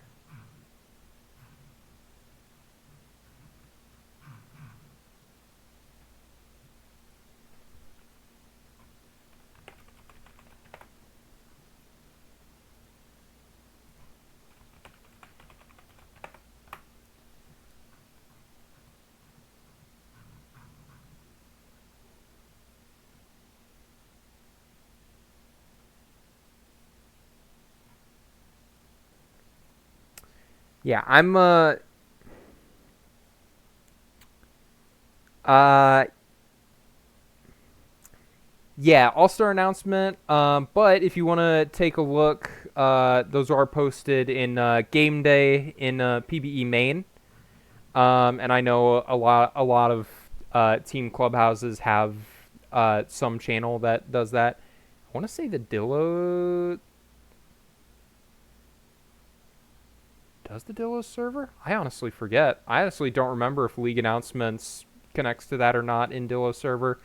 Yeah, I'm uh yeah, All-Star announcement. But if you want to take a look, those are posted in Game Day in PBE main. And I know a lot of team clubhouses have some channel that does that. I want to say the Dillo does the Dillo server. I honestly forget. I honestly don't remember if league announcements connects to that or not in Dillo server,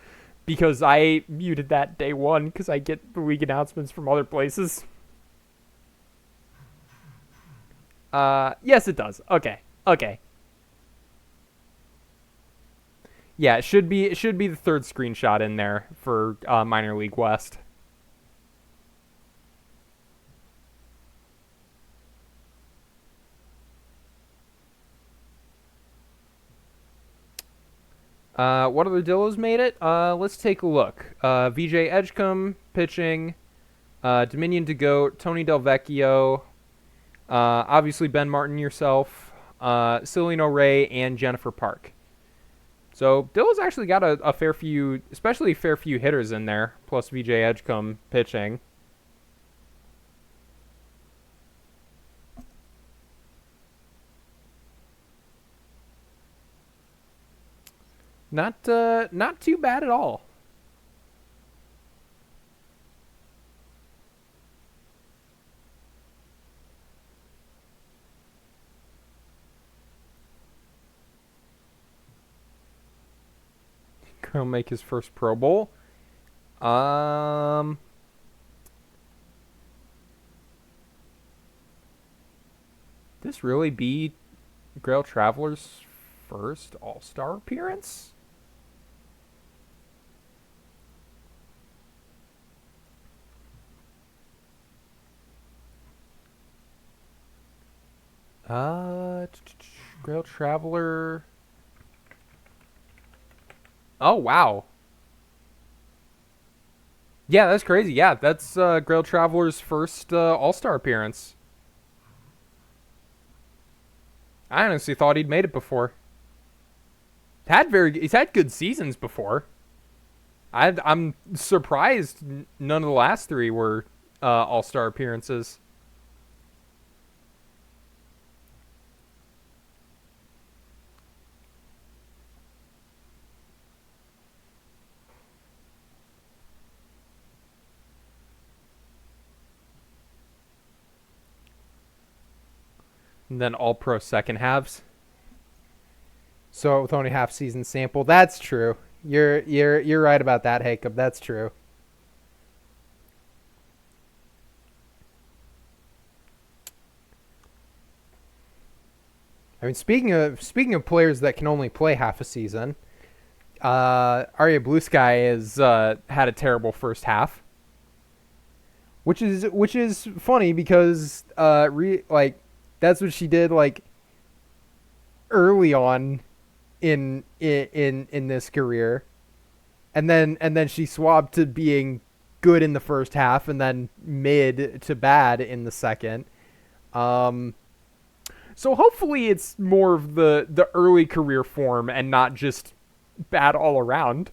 because I muted that day one because I get the league announcements from other places. Yes, it does. Okay, okay. Yeah, it should be the third screenshot in there for Minor League West. What other Dillos made it? Let's take a look. VJ Edgecombe pitching, Dominion DeGoat, Tony Del Vecchio, obviously Ben Martin yourself, Celino Ray, and Jennifer Park. So Dillos actually got a fair few, especially a fair few hitters in there, plus VJ Edgecombe pitching. Not too bad at all. He'll make his first Pro Bowl. Um, this really be Grail Traveler's first All Star appearance? Uh, Grail Traveler. Oh wow. Yeah, that's crazy. Yeah, that's Grail Traveler's first All Star appearance. I honestly thought he'd made it before. He's had good seasons before. I'm surprised none of the last three were All Star appearances. And then All Pro second halves. So with only half season sample, that's true. You're right about that, Jacob. That's true. I mean, speaking of players that can only play half a season, Aria.EXE has had a terrible first half, which is funny because like that's what she did like early on in this career, and then she swapped to being good in the first half and then mid to bad in the second. Um, so hopefully it's more of the early career form and not just bad all around.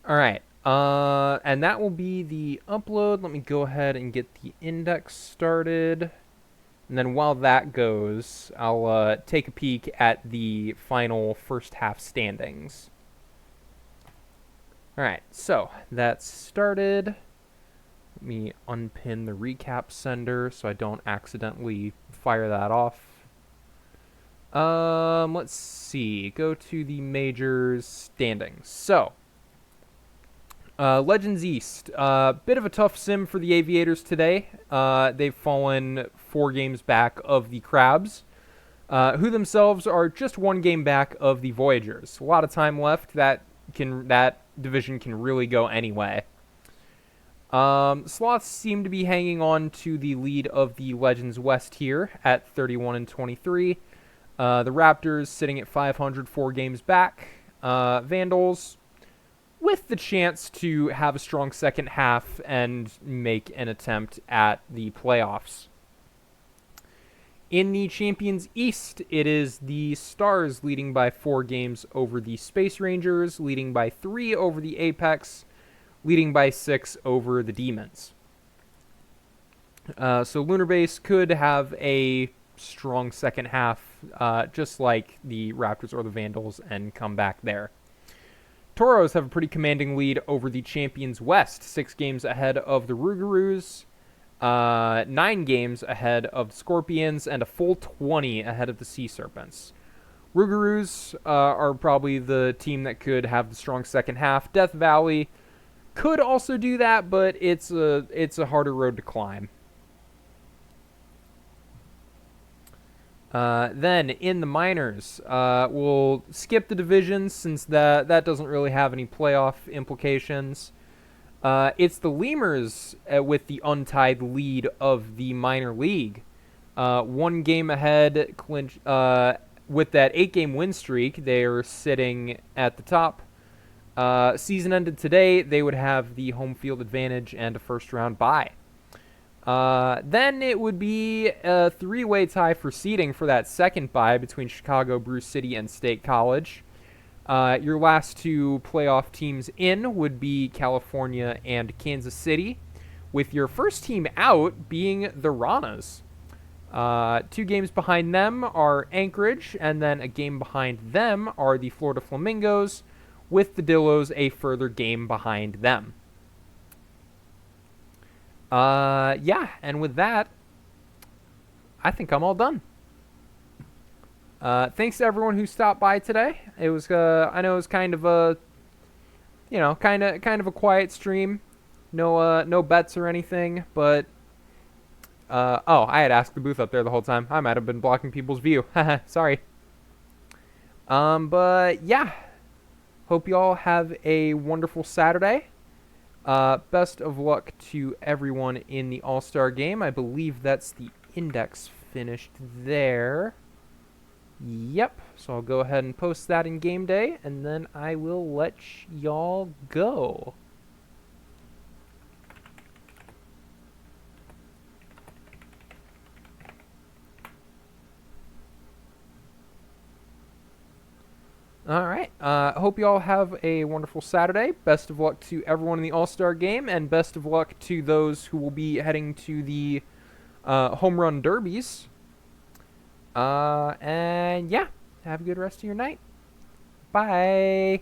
All right. And that will be the upload. Let me go ahead and get the index started. And then while that goes, I'll take a peek at the final first half standings. All right, so that's started. Let me unpin the recap sender so I don't accidentally fire that off. Let's see. Go to the majors standings. So, Legends East. Bit of a tough sim for the Aviators today. They've fallen 4 games back of the Crabs, who themselves are just 1 game back of the Voyagers. A lot of time left. That division can really go anyway. Sloths seem to be hanging on to the lead of the Legends West here at 31-23. The Raptors sitting at 500, 4 games back. Vandals with the chance to have a strong second half and make an attempt at the playoffs. In the Champions East, it is the Stars leading by 4 games over the Space Rangers, leading by 3 over the Apex, leading by 6 over the Demons. So Lunar Base could have a strong second half, just like the Raptors or the Vandals, and come back there. Toros have a pretty commanding lead over the Champions West, 6 games ahead of the Rougarous, 9 games ahead of the Scorpions, and a full 20 ahead of the Sea Serpents. Rougarous are probably the team that could have the strong second half. Death Valley could also do that, but it's a harder road to climb. Then in the minors, we'll skip the divisions since that doesn't really have any playoff implications. It's the Lemurs with the untied lead of the minor league. 1 game ahead, clinch with that 8-game win streak. They're sitting at the top. Season ended today. They would have the home field advantage and a first round bye. Then it would be a 3-way tie for seeding for that second bye between Chicago, Bruce City, and State College. Your last 2 playoff teams in would be California and Kansas City, with your first team out being the Ranas. 2 games behind them are Anchorage, and then a game behind them are the Florida Flamingos, with the Dillos a further game behind them. Yeah, and with that, I think I'm all done. Thanks to everyone who stopped by today. It was, I know it was kind of a, kind of a quiet stream. No bets or anything, but, oh, I had asked the booth up there the whole time. I might have been blocking people's view. Sorry. But yeah, hope you all have a wonderful Saturday. Best of luck to everyone in the All-Star game. I believe that's the index finished there. Yep. So I'll go ahead and post that in game day, and then I will let y'all go. All right. Hope you all have a wonderful Saturday. Best of luck to everyone in the All-Star game, and best of luck to those who will be heading to the home run derbies. And yeah, have a good rest of your night. Bye.